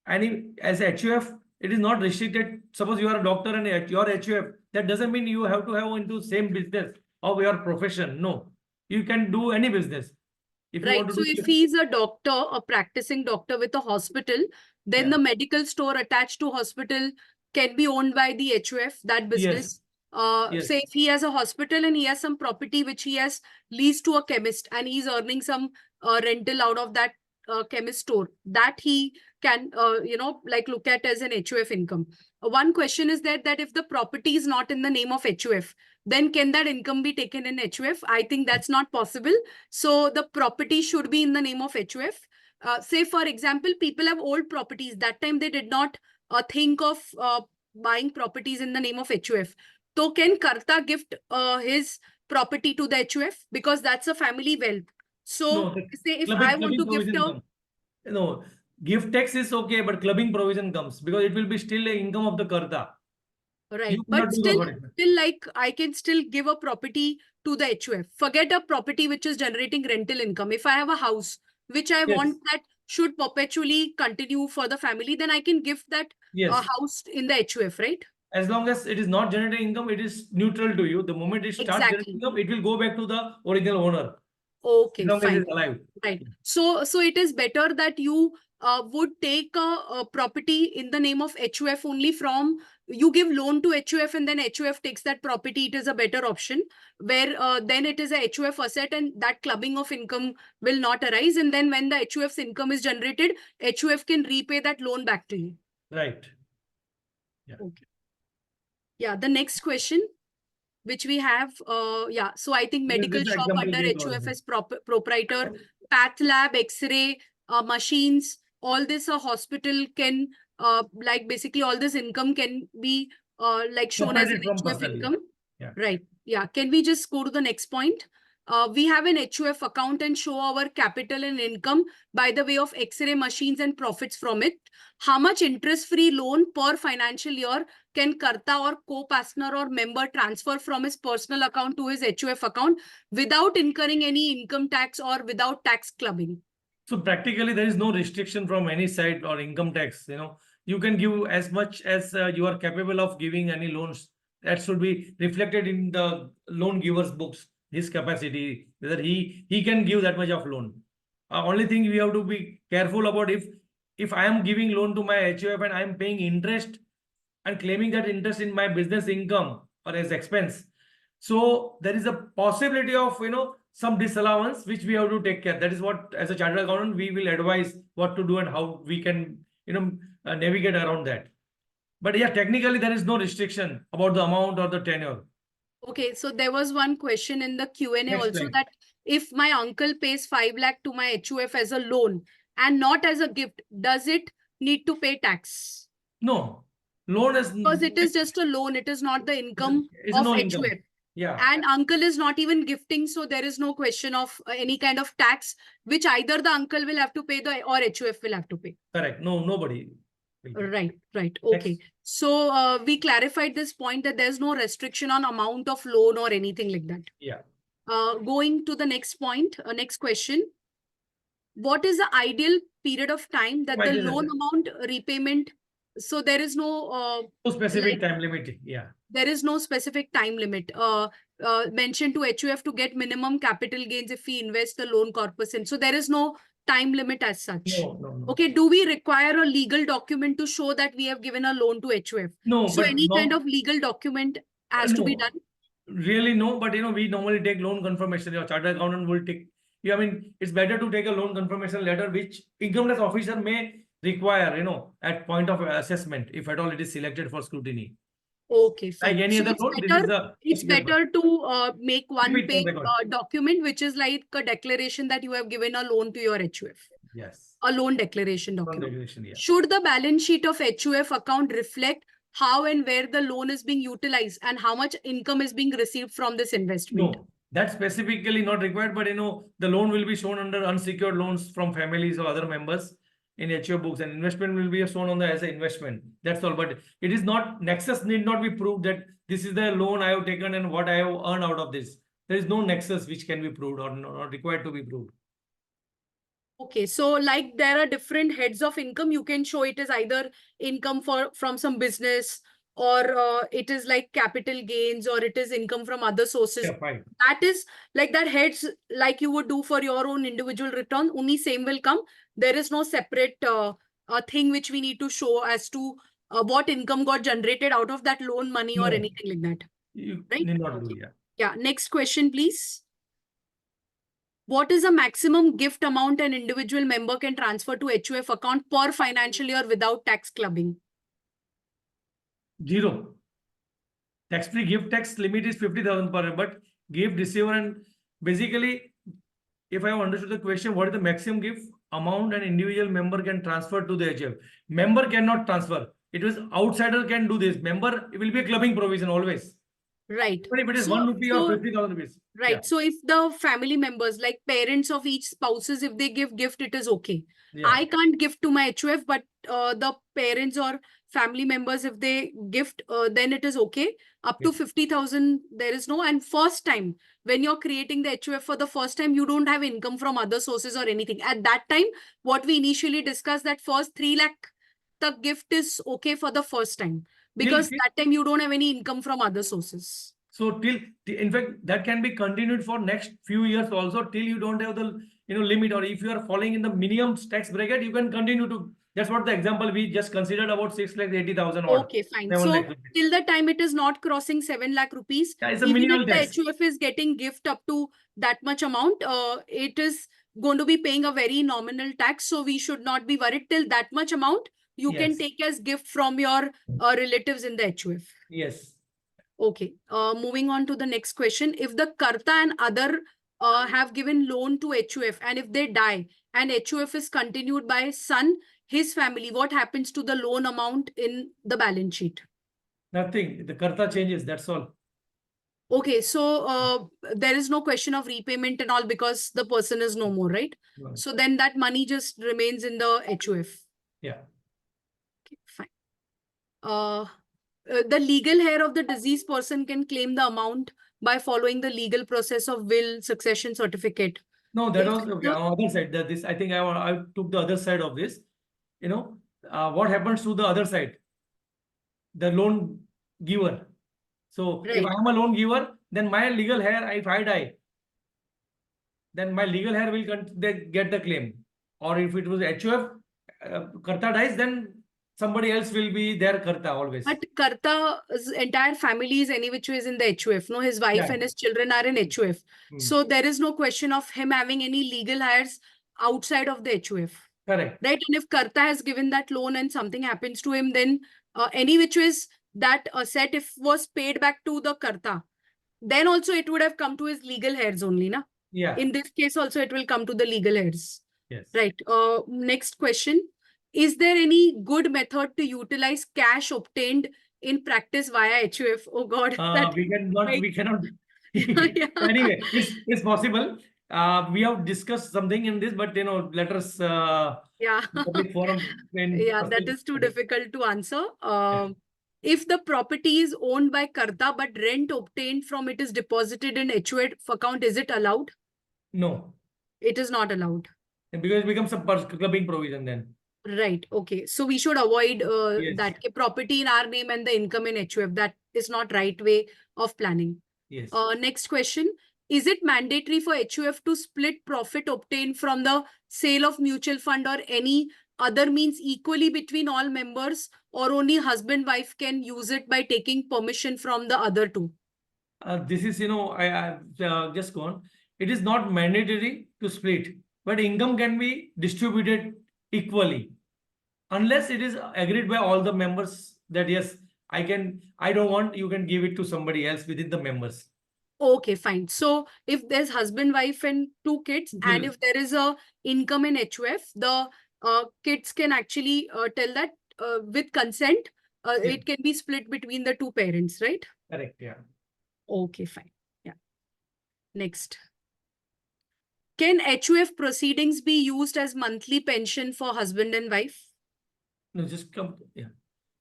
Any as a HUF, it is not restricted. Suppose you are a doctor and your HUF, that doesn't mean you have to have into same business of your profession. No, you can do any business if you Right. want to So do. if he's a doctor, a practicing doctor with a hospital, then Yeah. the medical store attached to hospital can be owned by the HUF, that Yes. business. Yes. Say if he has a hospital and he has some property which he has leased to a chemist and he's earning some rental out of that chemist store, that he can, like look at as an HUF income. One question is that if the property is not in the name of HUF, then can that income be taken in HUF? I think that's not possible. So the property should be in the name of HUF. Say, for example, people have old properties. That time they did not think of buying properties in the name of HUF. So can Karta gift his property to the HUF? Because that's a family wealth. So No, the say if I want clubbing to gift provision a comes. No, gift tax is okay, but clubbing provision comes because it will be still a income of the Karta. right, You but cannot do the still, whatever. like I can still give a property to the HUF. Forget a property which is generating rental income. If I have a house which I Yes. want that should perpetually continue for the family, then I can give that Yes. house in the HUF, right? As long as it is not generating income, it is neutral to you. The moment it starts generating Exactly. income, it will go back to the original owner. As Okay, long as it fine. is alive. Right. So it is better that you would take a property in the name of HUF only from you give loan to HUF and then HUF takes that property. It is a better option where then it is a HUF asset and that clubbing of income will not arise. And then when the HUF's income is generated, HUF can repay that loan back to you. Right. Yeah. Okay. Yeah. The next question which we have, so I think This medical is the shop example under we got. HUF as proprietor, path lab, X-ray, machines, all this a hospital can, like basically all this income can be like shown as an Separated from HUF personal use. income. Yeah. Right. Yeah. Can we just go to the next point? We have an HUF account and show our capital and income by the way of X-ray machines and profits from it. How much interest-free loan per financial year can Karta or co-partner or member transfer from his personal account to his HUF account without incurring any income tax or without tax clubbing? So practically, there is no restriction from any side or income tax. You can give as much as you are capable of giving any loans. That should be reflected in the loan giver's books. His capacity, whether he can give that much of loan. Only thing we have to be careful about, if I am giving loan to my HUF and I am paying interest and claiming that interest in my business income or as expense, So there is a possibility of, some disallowance which we have to take care. That is what, as a chartered accountant, we will advise what to do and how we can, navigate around that. But yeah, technically there is no restriction about the amount or the tenure. Okay, so there was one question in the Q&A Next also slide. that if my uncle pays 5 lakh to my HUF as a loan and not as a gift, does it need to pay tax? No, loan is Because it is just a loan, it is not the income is of no income. HUF. Yeah, And uncle is not even gifting, so there is no question of any kind of tax, which either the uncle will have to pay or HUF will have to pay. correct. No, nobody will pay. Right, right. Next. Okay. So we clarified this point that there's no restriction on amount of loan or anything like that. Yeah. Going to the next point, next question. What is the ideal period of time that the loan amount repayment? So there is no No specific like time limit. Yeah. there is no specific time limit. Mentioned to HUF to get minimum capital gains if we invest the loan corpus in. So there is no time limit as such. No, no, no. Okay, do we require a legal document to show that we have given a loan to HUF? No, So but any kind no, of legal document has to be no, done? really no. But we normally take loan confirmation. Your chartered accountant will take. Yeah, I mean, it's better to take a loan confirmation letter, which income tax officer may require, at point of assessment, if at all it is selected for scrutiny. Okay, Like fine. any So other loan, this is a it's better to make keep one it on page record. document, which is like a declaration that you have given a loan to your HUF. Yes. A loan declaration Loan document. declaration, yeah. Should the balance sheet of HUF account reflect how and where the loan is being utilized and how much income is being received from this investment? No, that's specifically not required, but the loan will be shown under unsecured loans from families or other members in HUF books, and investment will be shown on the as an investment. That's all. But it is not, nexus need not be proved that this is the loan I have taken and what I have earned out of this. There is no nexus which can be proved or not required to be proved. Okay, so like there are different heads of income. You can show it is either income from some business, or it is like capital gains, or it is income from other sources. Yeah, fine. That is like that heads like you would do for your own individual return. Only same will come. There is no separate thing which we need to show as to what income got generated out of that loan money or No, anything like that. you Right? need not Okay. do, yeah. Yeah. Next question, please. What is the maximum gift amount an individual member can transfer to HUF account per financial year without tax clubbing? 0. Tax-free gift tax limit is 50,000 per year, but gift receiver, and basically, if I have understood the question, what is the maximum gift amount an individual member can transfer to the HUF? Member cannot transfer. It was outsider can do this. Member, it will be a clubbing provision always. Right. But if it is So, 1 rupee or 50,000 rupees. right. Yeah. So if the family members, like parents of each spouses, if they give gift, it is okay. Yeah. I can't gift to my HUF, but the parents or family members, if they gift, then it is okay. Up to 50,000, there is no. And first time, when you're creating the HUF for the first time, you don't have income from other sources or anything. At that time, what we initially discussed, that first 3 lakh, the gift is okay for the first time. Because that time you don't have any income from other sources. So in fact, that can be continued for next few years also till you don't have the limit, or if you are falling in the minimum tax bracket, you can continue to. That's what the example we just considered about 6,80,000 odd. Okay, fine. 7 So lakh rupees. till the time it is not crossing 7 lakh rupees, Yeah, it's a even minimal if the tax. HUF is getting gift up to that much amount, it is going to be paying a very nominal tax. So we should not be worried till that much amount. You can take as gift from your relatives in the HUF. Yes. Okay. Moving on to the next question. If the Karta and other have given loan to HUF, and if they die and HUF is continued by son, his family, what happens to the loan amount in the balance sheet? Nothing. The Karta changes. That's all. Okay. So there is no question of repayment and all because the person is no more, right? Right. So then that money just remains in the HUF. Yeah. Okay, fine. The legal heir of the deceased person can claim the amount by following the legal process of will, succession certificate. No, that If was okay. the- On the other side, that this I think I took the other side of this. What happens to the other side? The loan giver. So if I am a loan giver, then my legal heir, if I die, then my legal heir will get the claim. Or if it was HUF, Karta dies, then somebody else will be their karta always. But Karta's entire family is any which way is in the HUF. No, his wife Yeah. and his children are in HUF. Hmm. So there is no question of him having any legal heirs outside of the HUF. Correct. Right? And if Karta has given that loan and something happens to him, then any which ways that asset, if was paid back to the Karta, then also it would have come to his legal heirs only, na? Yeah. In this case also it will come to the legal heirs. Yes. Right. Next question. Is there any good method to utilize cash obtained in practice via HUF? Oh God. We cannot. Yeah. Anyway, it's possible. We have discussed something in this, but let us Yeah. public forum in Yeah, that is too difficult to answer. If the property is owned by Karta, but rent obtained from it is deposited in HUF account, is it allowed? No, It is not allowed. because it becomes a clubbing provision then. Right. Okay. So we should avoid Yes. that property in our name and the income in HUF. That is not right way of planning. Yes. Next question. Is it mandatory for HUF to split profit obtained from the sale of mutual fund or any other means equally between all members, or only husband-wife can use it by taking permission from the other two? This is, I just gone. It is not mandatory to split, but income can be distributed equally, unless it is agreed by all the members that yes, I don't want, you can give it to somebody else within the members. Okay, fine. So if there's husband, wife, and two kids, and if there is a income in HUF, the kids can actually tell that with consent, it can be split between the two parents, right? Correct, yeah. Okay, fine. Yeah. Next. Can HUF proceedings be used as monthly pension for husband and wife? No, just come, yeah.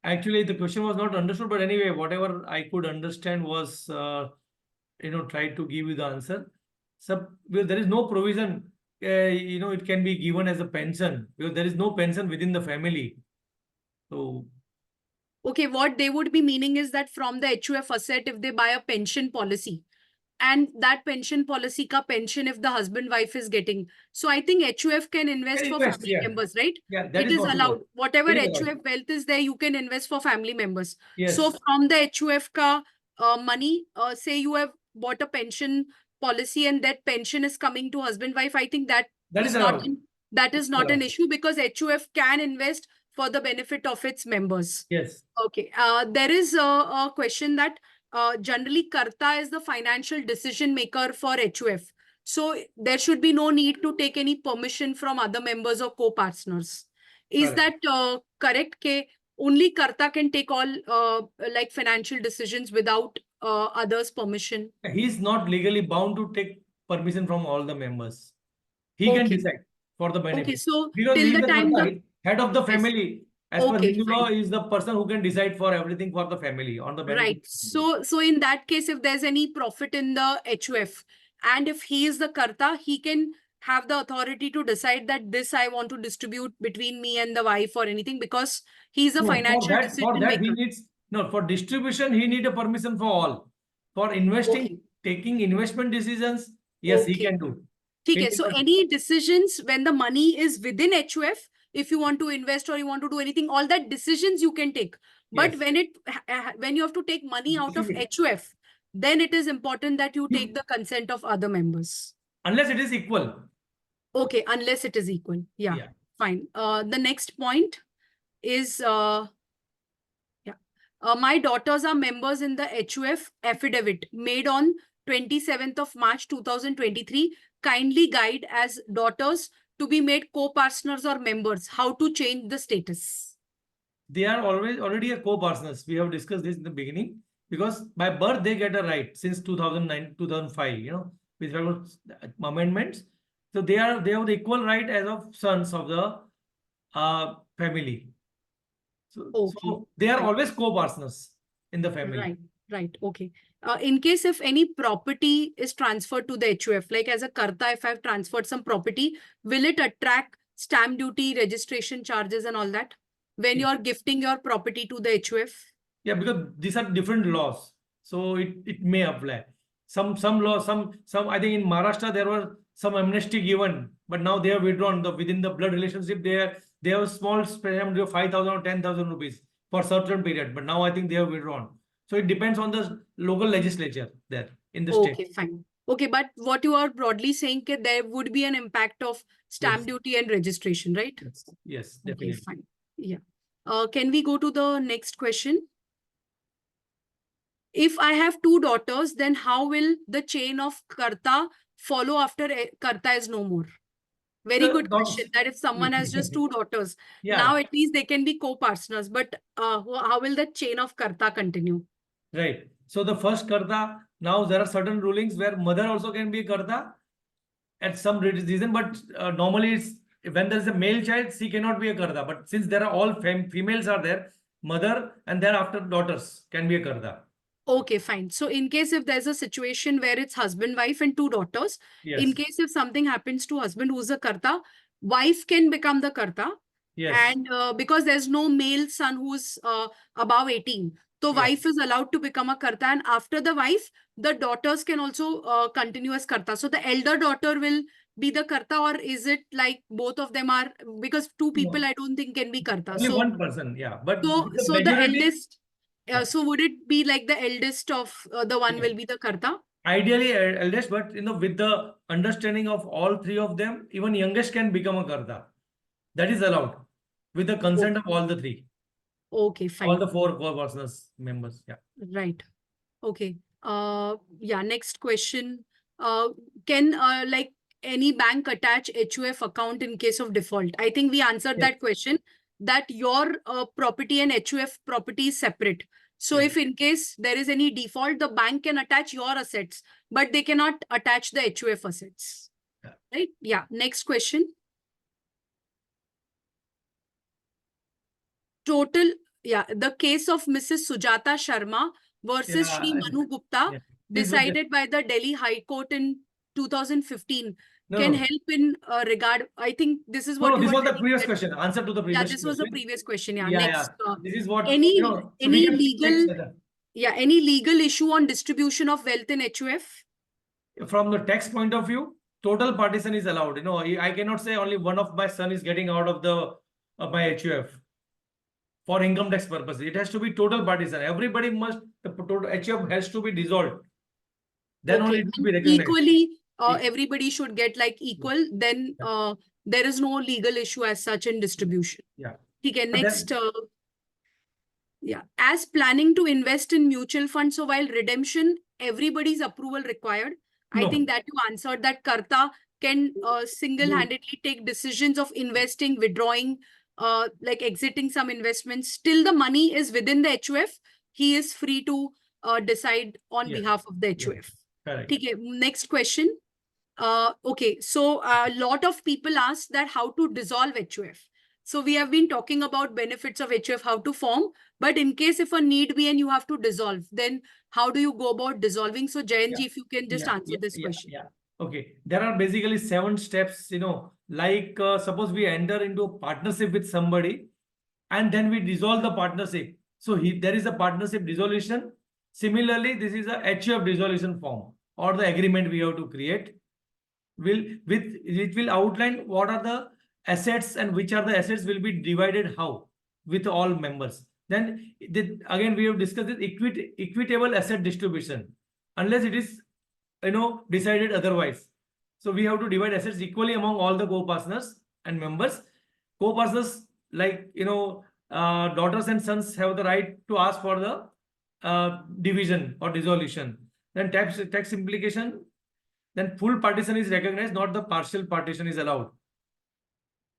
Actually, the question was not understood, but anyway, whatever I could understand was, try to give you the answer. So, well, there is no provision, it can be given as a pension, because there is no pension within the family. So, okay, what they would be meaning is that from the HUF asset, if they buy a pension policy, and that pension policy ka pension if the husband wife is getting. So I think HUF can invest for family members, right? Yeah, that it is possible. allowed. Whatever It is HUF allowed. wealth is there, you can invest for family members. Yes. So from the HUF ka money, say you have bought a pension policy and that pension is coming to husband wife, I think that is not an issue, because HUF can invest for the benefit of its members. Yes. Okay. There is a question that generally Karta is the financial decision maker for HUF. So there should be no need to take any permission from other members or co-partners. Is that correct? Ke only Karta can take all like financial decisions without others' permission? He is not legally bound to take permission from all the members. He can decide for the benefit. Okay, so because till he is the time the head of the family. As per Okay, Hindu law, fine. he is the person who can decide for everything for the family on the benefit. Right. So in that case, if there's any profit in the HUF, and if he is the Karta, he can have the authority to decide that this I want to distribute between me and the wife or anything, because he's a financial decision maker. For distribution, he need a permission for all. For investing, taking investment decisions, yes, he can do. Okay, so any decisions when the money is within HUF, if you want to invest or you want to do anything, all that decisions you can take. But when you have to take money out of HUF, then it is important that you take the consent of other members. Unless it is equal. Okay, unless it is equal. Yeah. Fine. The next point is, my daughters are members in the HUF affidavit made on 27th of March 2023. Kindly guide as daughters to be made co-partners or members. How to change the status? They are already a co-partners. We have discussed this in the beginning, because by birth they get a right since 2009, 2005, with amendments. So they have the equal right as of sons of the family. So they are always co-partners in the family. Right. Okay. In case if any property is transferred to the HUF, like as a Karta, if I've transferred some property, will it attract stamp duty, registration charges and all that when you're gifting your property to the HUF? Yeah, because these are different laws. So it may apply. some law, some I think in Maharashtra there was some amnesty given, but now they have withdrawn within the blood relationship. They have a small payment of 5,000 or 10,000 rupees for certain period, but now I think they have withdrawn. So it depends on the local legislature there in the state. Okay, fine. Okay, but what you are broadly saying that there would be an impact of stamp Yes. duty and registration, right? Yes, Okay, definitely. fine. Yeah. Can we go to the next question? If I have two daughters, then how will the chain of karta follow after karta is no more? Very The good dogs. question. That if someone has just two daughters, now Yeah, at least they can be co-partners. But how will the chain of karta continue? right. So the first karta, now there are certain rulings where mother also can be a karta at some reason, but normally it's when there is a male child, she cannot be a karta. But since there are all females are there, mother and thereafter daughters can be a karta. Okay, fine. So in case if there's a situation where it's husband, wife, and two daughters, in Yes, case if something happens to husband who's a karta, wife can become the karta. yes, And because there's no male son who's above 18, so yeah. wife is allowed to become a karta. And after the wife, the daughters can also continue as karta. So the elder daughter will be the karta, or is it like both of them are, because two people No, I don't think can be karta. only one person, yeah. But So with the so the majority, eldest, yeah. so would it be like the eldest of the one Yeah. will be the karta? Ideally eldest, but with the understanding of all three of them, even youngest can become a karta. That is allowed with the consent of Okay, all the three, okay, all fine. the four co-partners members. Yeah. Right. Okay. Yeah, next question. Uh, can like any bank attach HUF account in case of default? I think we answered Yes. that question, that your property and HUF property is separate. So Yes. if in case there is any default, the bank can attach your assets, but they cannot attach the HUF assets. Yeah. Right? Yeah. Next question. Total, yeah, the case of Mrs. Sujata Sharma versus Sri Yeah. Manu Gupta, Yeah. decided by the Delhi High Court in 2015, No, can no. help in regard. I think this is No, what no, you this were was the telling. previous That, question. Answer to the yeah, previous this was the question. previous question. Yeah. Yeah, yeah. Next, This is what, any so we any can take legal, yeah, any legal issue on distribution of wealth in HUF? from the tax point of view, total partition is allowed. I cannot say only one of my son is getting out of the my HUF for income tax purposes. It has to be total partition. Everybody must, the total HUF has to be dissolved. Then only Okay, it will and be recognized. equally, everybody should get like equal. Then Yeah. there is no legal issue as such in distribution. Yeah. Okay, But next, then, yeah, as planning to invest in mutual funds. So while redemption, everybody's approval required. I think no. that you answered that Karta can You, single-handedly take decisions of investing, withdrawing, like exiting some investments. Still the money is within the HUF. He is free to decide on yes. behalf of the Yes. HUF. Correct. Okay, next question. Okay, so a lot of people ask that how to dissolve HUF. So we have been talking about benefits of HUF, how to form, but in case if a need be and you have to dissolve, then how do you go about dissolving? So Yeah. Jayanji, if you can just Yeah. answer Yeah. this Yeah. question. Yeah. Okay. There are basically 7 steps, like suppose we enter into a partnership with somebody and then we dissolve the partnership. So there is a partnership dissolution. Similarly, this is a HUF dissolution form or the agreement we have to create. It will outline what are the assets and which are the assets will be divided how with all members. Then again we have discussed this equitable asset distribution unless it is decided otherwise. So we have to divide assets equally among all the co-partners and members. Co-partners, like daughters and sons have the right to ask for the division or dissolution. Then tax implication, then full partition is recognized, not the partial partition is allowed.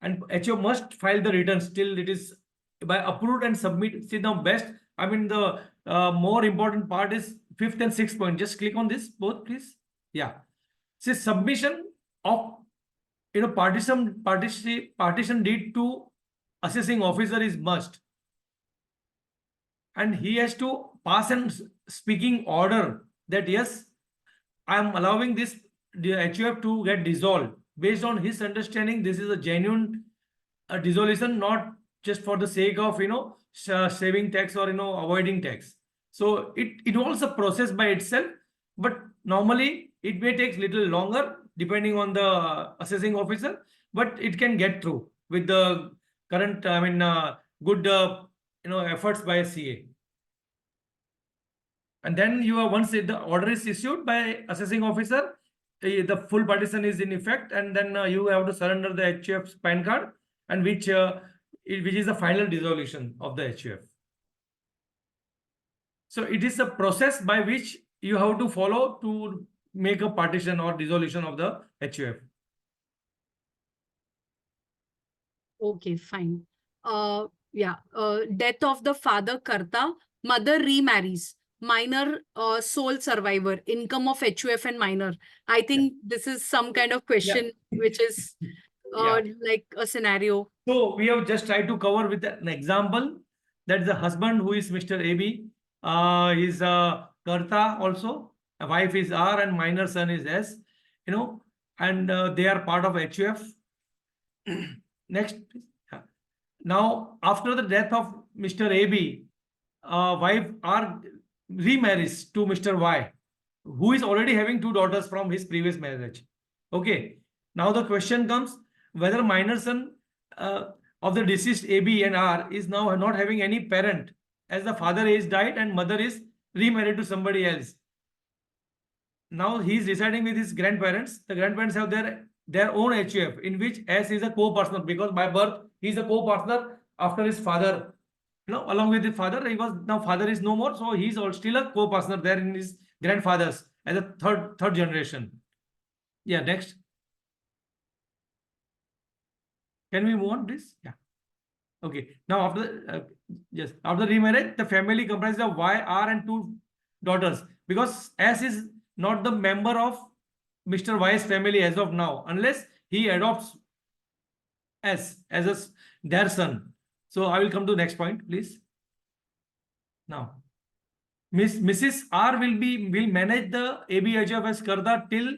And HO must file the returns till it is by approved and submit. See now best, I mean the more important part is 5th and 6th point. Just click on this both, please. Yeah. See, submission of partition deed to assessing officer is must. And he has to pass an speaking order that yes, I am allowing this HUF to get dissolved. Based on his understanding, this is a genuine dissolution, not just for the sake of saving tax or avoiding tax. So it involves a process by itself, but Normally, it may take little longer depending on the assessing officer, but it can get through with the current, good, efforts by CA. And then you are, once the order is issued by assessing officer, the full partition is in effect, and then you have to surrender the HUF's PAN card, and which is the final dissolution of the HUF. So it is a process by which you have to follow to make a partition or dissolution of the HUF. Okay, fine. Death of the father karta, mother remarries, minor sole survivor, income of HUF and minor. I think this is some kind of question which is like a scenario. So we have just tried to cover with an example that the husband, who is Mr. AB, is Karta also. A wife is R and minor son is S. And they are part of HUF. Next, please. Now, after the death of Mr. AB, wife R remarries to Mr. Y, who is already having 2 daughters from his previous marriage. Okay. Now the question comes whether minor son of the deceased AB and R is now not having any parent, as the father is died and mother is remarried to somebody else. Now he is residing with his grandparents. The grandparents have their own HUF, in which S is a co-partner, because by birth he is a co-partner after his father. Along with his father, now father is no more, so he is still a co-partner there in his grandfather's as a third generation. Yeah, next. Can we move on, please? Yeah. Okay. Now after after remarriage, the family comprises of Y, R, and 2 daughters, because S is not the member of Mr. Y's family as of now, unless he adopts S as their son. So I will come to next point, please. Now, Mrs. R will manage the ABHF as Karta till.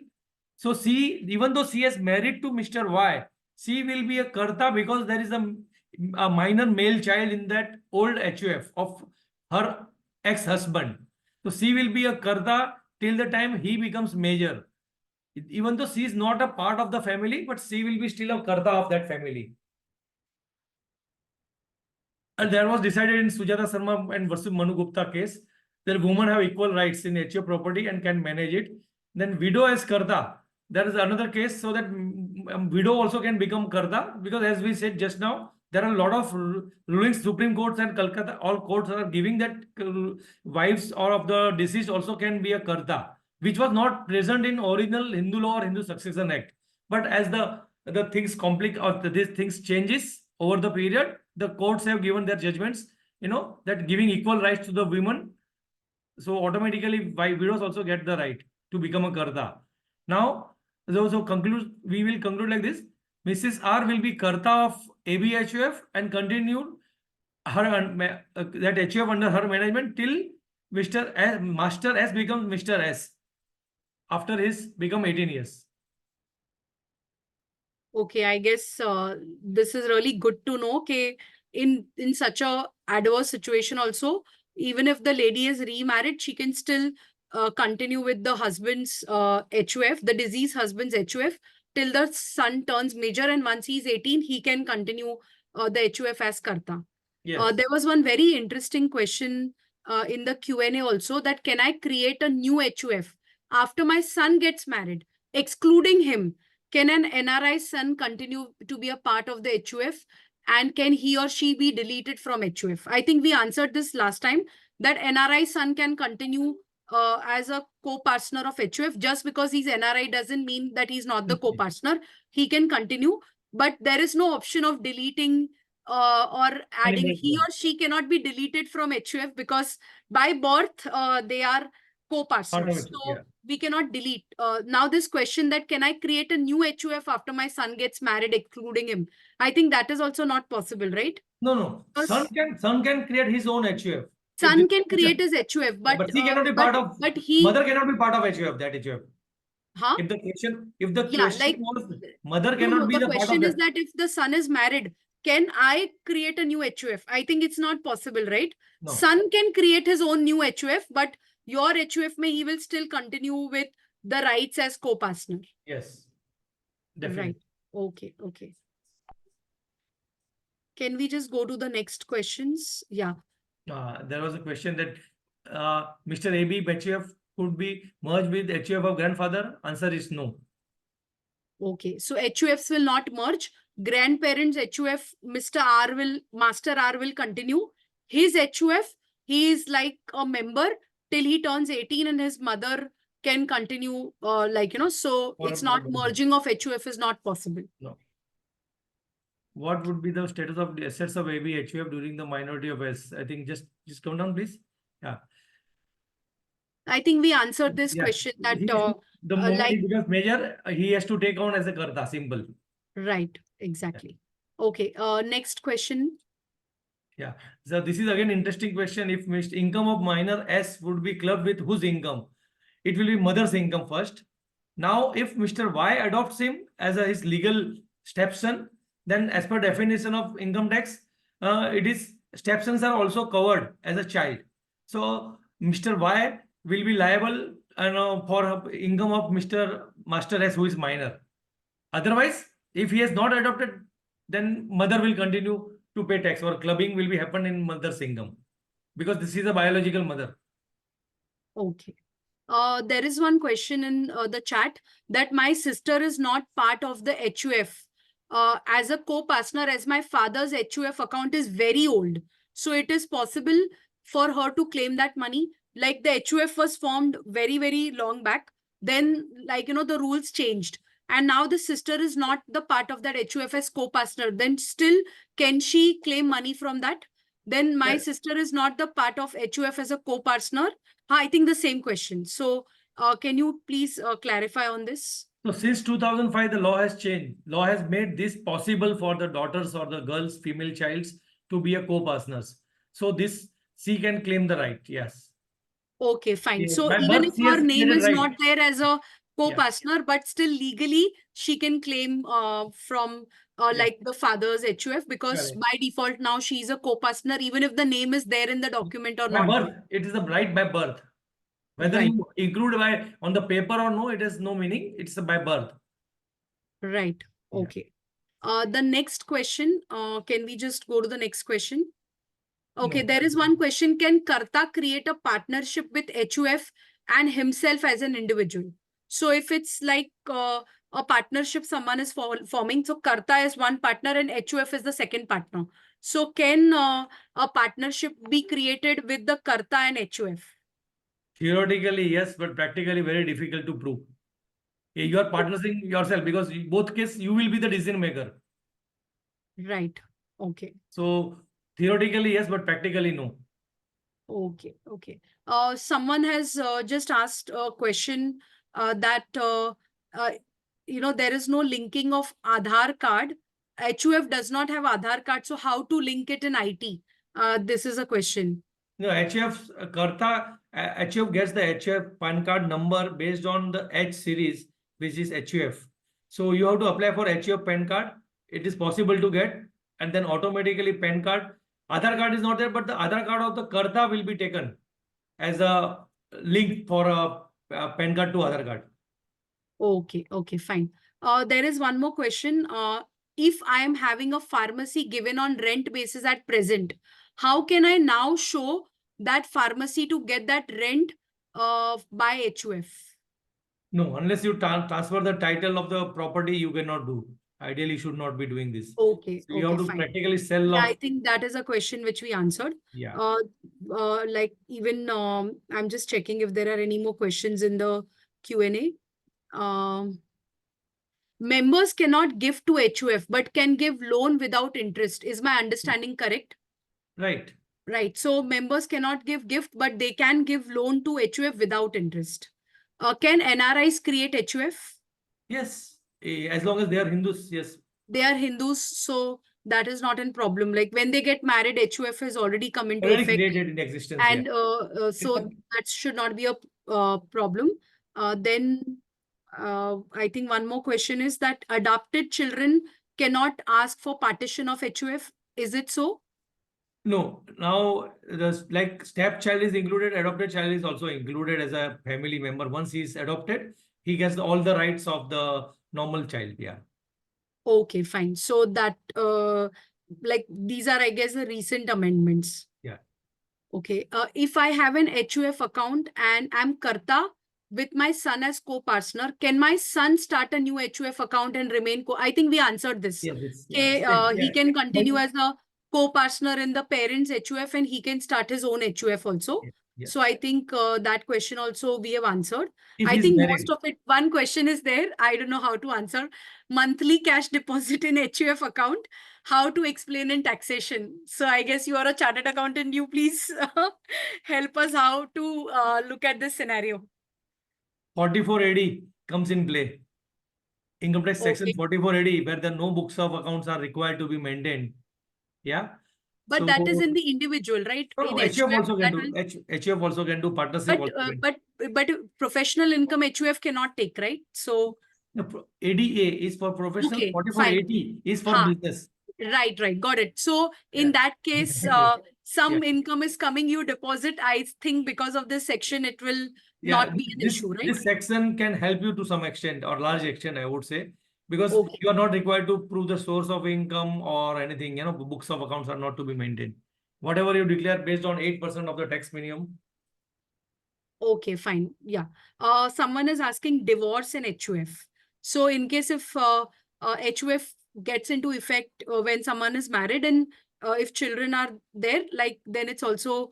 So C, even though she is married to Mr. Y, she will be a Karta because there is a minor male child in that old HUF of her ex-husband. So she will be a Karta till the time he becomes major. Even though she is not a part of the family, but she will be still a Karta of that family. And there was decided in Sujata Sharma and versus Manu Gupta case that women have equal rights in HUF property and can manage it. Then widow as Karta. There is another case so that widow also can become Karta, because as we said just now, there are a lot of rulings, Supreme Courts and Calcutta, all courts are giving that wives or of the deceased also can be a Karta, which was not present in original Hindu law or Hindu Succession Act. But as the things complicate or these things changes over the period, the courts have given their judgments, that giving equal rights to the women. So automatically widows also get the right to become a Karta. Now, we will conclude like this. Mrs. R will be Karta of ABHUF and continue that HUF under her management till Master S becomes Mr. S after his become 18 years. Okay, I guess this is really good to know. Okay, in such a adverse situation also, even if the lady is remarried, she can still continue with the husband's HUF, the deceased husband's HUF, till the son turns major, and once he's 18, he can continue the HUF as Karta. Yes. There was one very interesting question in the Q&A also, that can I create a new HUF after my son gets married, excluding him? Can an NRI son continue to be a part of the HUF, and can he or she be deleted from HUF? I think we answered this last time, that NRI son can continue as a co-partner of HUF. Just because he's NRI doesn't mean that he's not the co-partner. He can continue, but there is no option of deleting or adding. He or she cannot be deleted from HUF because by birth they are co-partners. So we cannot delete. Now this question that can I create a new HUF after my son gets married, excluding him? I think that is also not possible, right? No. Son can create his own HUF. Son can create his HUF, but he cannot be part of. But he mother cannot be part of HUF. That HUF. Huh? If the question was mother cannot be the part of question is that if the son is married, can I create a new HUF? I think it's not possible, right? No. Son can create his own new HUF, but your HUF may he will still continue with the rights as co-partner. Yes, Right. definitely. Okay. Okay. Can we just go to the next questions? Yeah. There was a question that Mr. AB HUF could be merged with HUF of grandfather. Answer is no. Okay. So HUFs will not merge. Grandparents HUF, Master R will continue. His HUF, he is like a member till he turns 18 and his mother can continue so For it's not merging of HUF is not possible. no. What would be the status of the assets of AB HUF during the minority of S? I think just come down, please. Yeah. I think we answered this Yeah. question that The moment he like becomes major, he has to take on as a karta, simple. right, exactly. Okay, next question. Yeah. So this is again interesting question. If income of minor S would be clubbed with whose income? It will be mother's income first. Now, if Mr. Y adopts him as his legal stepson, then as per definition of income tax, it is stepsons are also covered as a child. So Mr. Y will be liable for income of Mr. Master S who is minor. Otherwise, if he has not adopted, then mother will continue to pay tax or clubbing will be happen in mother's income because this is a biological mother. Okay. There is one question in the chat that my sister is not part of the HUF as a co-partner as my father's HUF account is very old. So it is possible for her to claim that money. Like the HUF was formed very, very long back. Then the rules changed. And now the sister is not the part of that HUF as co-partner. Then still, can she claim money from that? Then my Yes. sister is not the part of HUF as a co-partner. I think the same question. So, can you please clarify on this? So since 2005, the law has changed. Law has made this possible for the daughters or the girls, female childs to be a co-partners. So this she can claim the right. Yes. Okay, fine. Yeah, So by even if birth, she her has name created is right. not there as a Yeah. co-partner, but still legally she can claim from Yeah. like the father's HUF because Correct. by default now she's a co-partner even if the name is there in the document or By not birth, there. it is a right by birth. Whether Right, you include by on the paper or no, it has no meaning. It's by birth. right. Yeah. Okay. The next question, can we just go to the next question? Okay, No. there is one question. Can Karta create a partnership with HUF and himself as an individual? So if it's like a partnership someone is forming, so Karta is one partner and HUF is the second partner. So can a partnership be created with the Karta and HUF? Theoretically, yes, but practically very difficult to prove. You are partnering yourself because both case you will be the decision maker. Right. Okay. So theoretically, yes, but practically no. Okay. Okay. Someone has just asked a question that there is no linking of Aadhaar card. HUF does not have Aadhaar card, so how to link it in IT? This is a question. No, HF Karta, HF gets the HF PAN card number based on the H series, which is HUF. So you have to apply for HUF PAN card. It is possible to get, and then automatically PAN card. Aadhaar card is not there, but the Aadhaar card of the Karta will be taken as a link for a PAN card to Aadhaar card. Okay, okay, fine. There is one more question. If I am having a pharmacy given on rent basis at present, how can I now show that pharmacy to get that rent by HUF? No, unless you transfer the title of the property, you cannot do. Ideally, you should not be doing this. Okay, So you okay, have to fine. practically sell Yeah, off. I think that is a question which we answered. Yeah. Like even I'm just checking if there are any more questions in the Q&A. Members cannot give to HUF but can give loan without interest. Is my understanding correct? Right. Right. So members cannot give gift, but they can give loan to HUF without interest. Can NRIs create HUF? Yes. As long as they are Hindus, yes. They are Hindus, so that is not a problem. Like when they get married, HUF has already come into Already effect. created in existence, yeah. And so that should not be a problem. Then I think one more question is that adopted children cannot ask for partition of HUF. Is it so? No, now the like stepchild is included, adopted child is also included as a family member. Once he is adopted, he gets all the rights of the normal child. Yeah. Okay, fine. So that like these are, I guess, the recent amendments. Yeah. Okay. If I have an HUF account and I'm Karta with my son as co-partner, can my son start a new HUF account and remain co? I think we answered this. Yes, it's yeah. Okay, Same. he Yeah. can continue Like, as a co-partner in the parents' HUF and he can start his own HUF also. yeah, yeah. So I think that question also we have answered. If I he's think most married. of it, one question is there. I don't know how to answer. Monthly cash deposit in HUF account, how to explain in taxation. So I guess you are a chartered accountant. You please help us how to look at this scenario. 44AD comes in play. Income tax section Okay. 44AD, where the no books of accounts are required to be maintained. Yeah. But that is So in the individual, right? no, In no, HUF HUF, also can that do. will, HUF also can do. Partnership but also uh, can. but but professional income HUF cannot take, right? So No, ADA is for professional. okay, fine. 4480 is for Ha, business. right, got it. So Yeah. in that case, Yeah. some income is coming, you deposit. I think because of this section, it will Yeah. not be an This issue, right? this section can help you to some extent or large extent, I would say, because Okay. you are not required to prove the source of income or anything. Books of accounts are not to be maintained. Whatever you declare based on 8% of the tax minimum. Okay, fine. Yeah. Someone is asking divorce and HUF. So in case if HUF gets into effect when someone is married and if children are there, like then it's also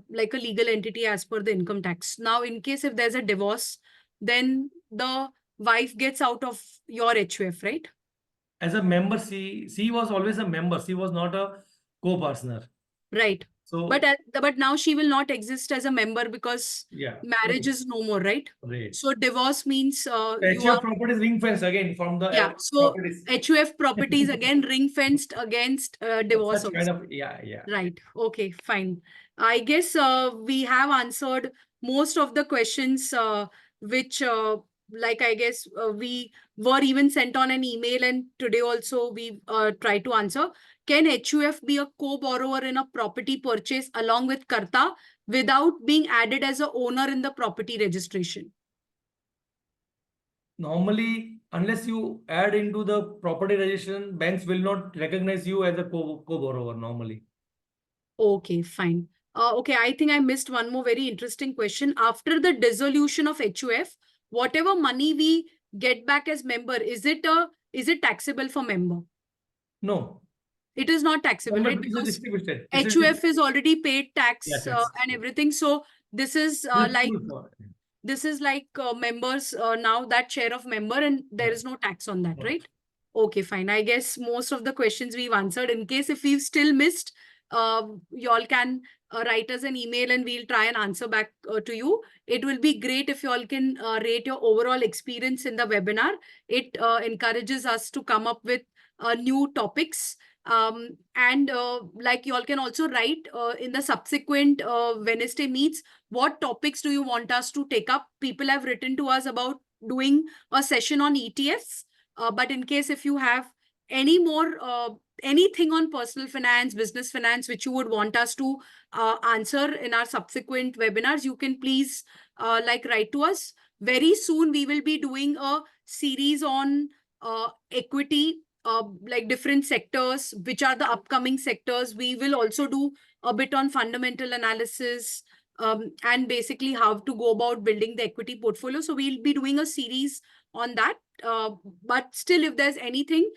like a legal entity as per the income tax. Now, in case if there's a divorce, then the wife gets out of your HUF, right? As a member, she was always a member. She was not a co-partner. Right. So But now she will not exist as a member because yeah, marriage is no more, right? great. So divorce means you HUF are. property is ring fence again from the Yeah, so properties. HUF properties again ring fenced against divorce Such kind also. of yeah. Right. Okay, fine. I guess we have answered most of the questions which like I guess we were even sent on an email and today also we try to answer. Can HUF be a co-borrower in a property purchase along with Karta without being added as a owner in the property registration? Normally, unless you add into the property registration, banks will not recognize you as a co-borrower normally. Okay, fine. Okay, I think I missed one more very interesting question. After the dissolution of HUF, whatever money we get back as member, is it taxable for member? No, It is not taxable, member right? is Because distributed. It's a HUF is already paid yeah, tax tax. and everything. So this is It's like full for members now that share of member and there yeah. is no tax on that, No. right? Okay, fine. I guess most of the questions we've answered. In case if we've still missed, y'all can write us an email and we'll try and answer back to you. It will be great if y'all can rate your overall experience in the webinar. It encourages us to come up with new topics. And like y'all can also write in the subsequent Wednesday meets, what topics do you want us to take up? People have written to us about doing a session on ETFs. But in case if you have any more, anything on personal finance, business finance, which you would want us to answer in our subsequent webinars, you can please like write to us. Very soon, we will be doing a series on equity, like different sectors, which are the upcoming sectors. We will also do a bit on fundamental analysis, and basically how to go about building the equity portfolio. So we'll be doing a series on that. But still, if there's anything,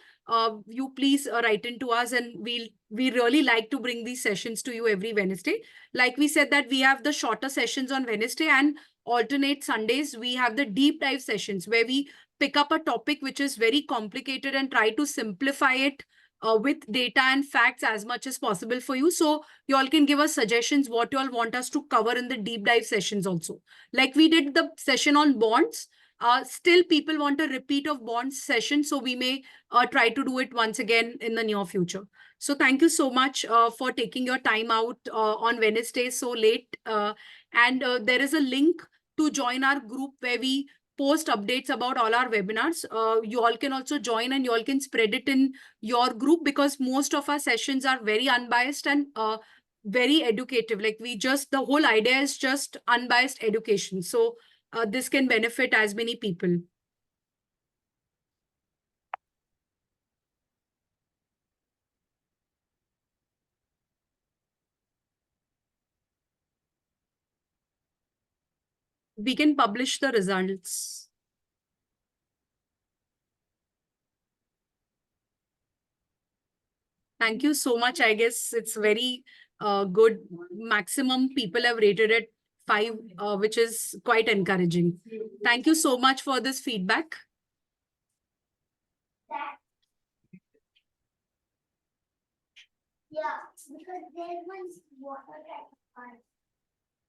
you please write into us, and we really like to bring these sessions to you every Wednesday. Like we said that we have the shorter sessions on Wednesday and alternate Sundays. We have the deep dive sessions where we pick up a topic which is very complicated and try to simplify it with data and facts as much as possible for you. So you all can give us suggestions what you all want us to cover in the deep dive sessions also. Like we did the session on bonds. Still people want a repeat of bonds session. So we may try to do it once again in the near future. So thank you so much for taking your time out on Wednesday so late. And there is a link to join our group where we post updates about all our webinars. You all can also join and you all can spread it in your group, because most of our sessions are very unbiased and very educative. Like the whole idea is just unbiased education. So this can benefit as many people. We can publish the results. Thank you so much. I guess it's very good. Maximum people have rated it 5, which is quite encouraging. Thank you so much for this feedback. Yeah, because there was water.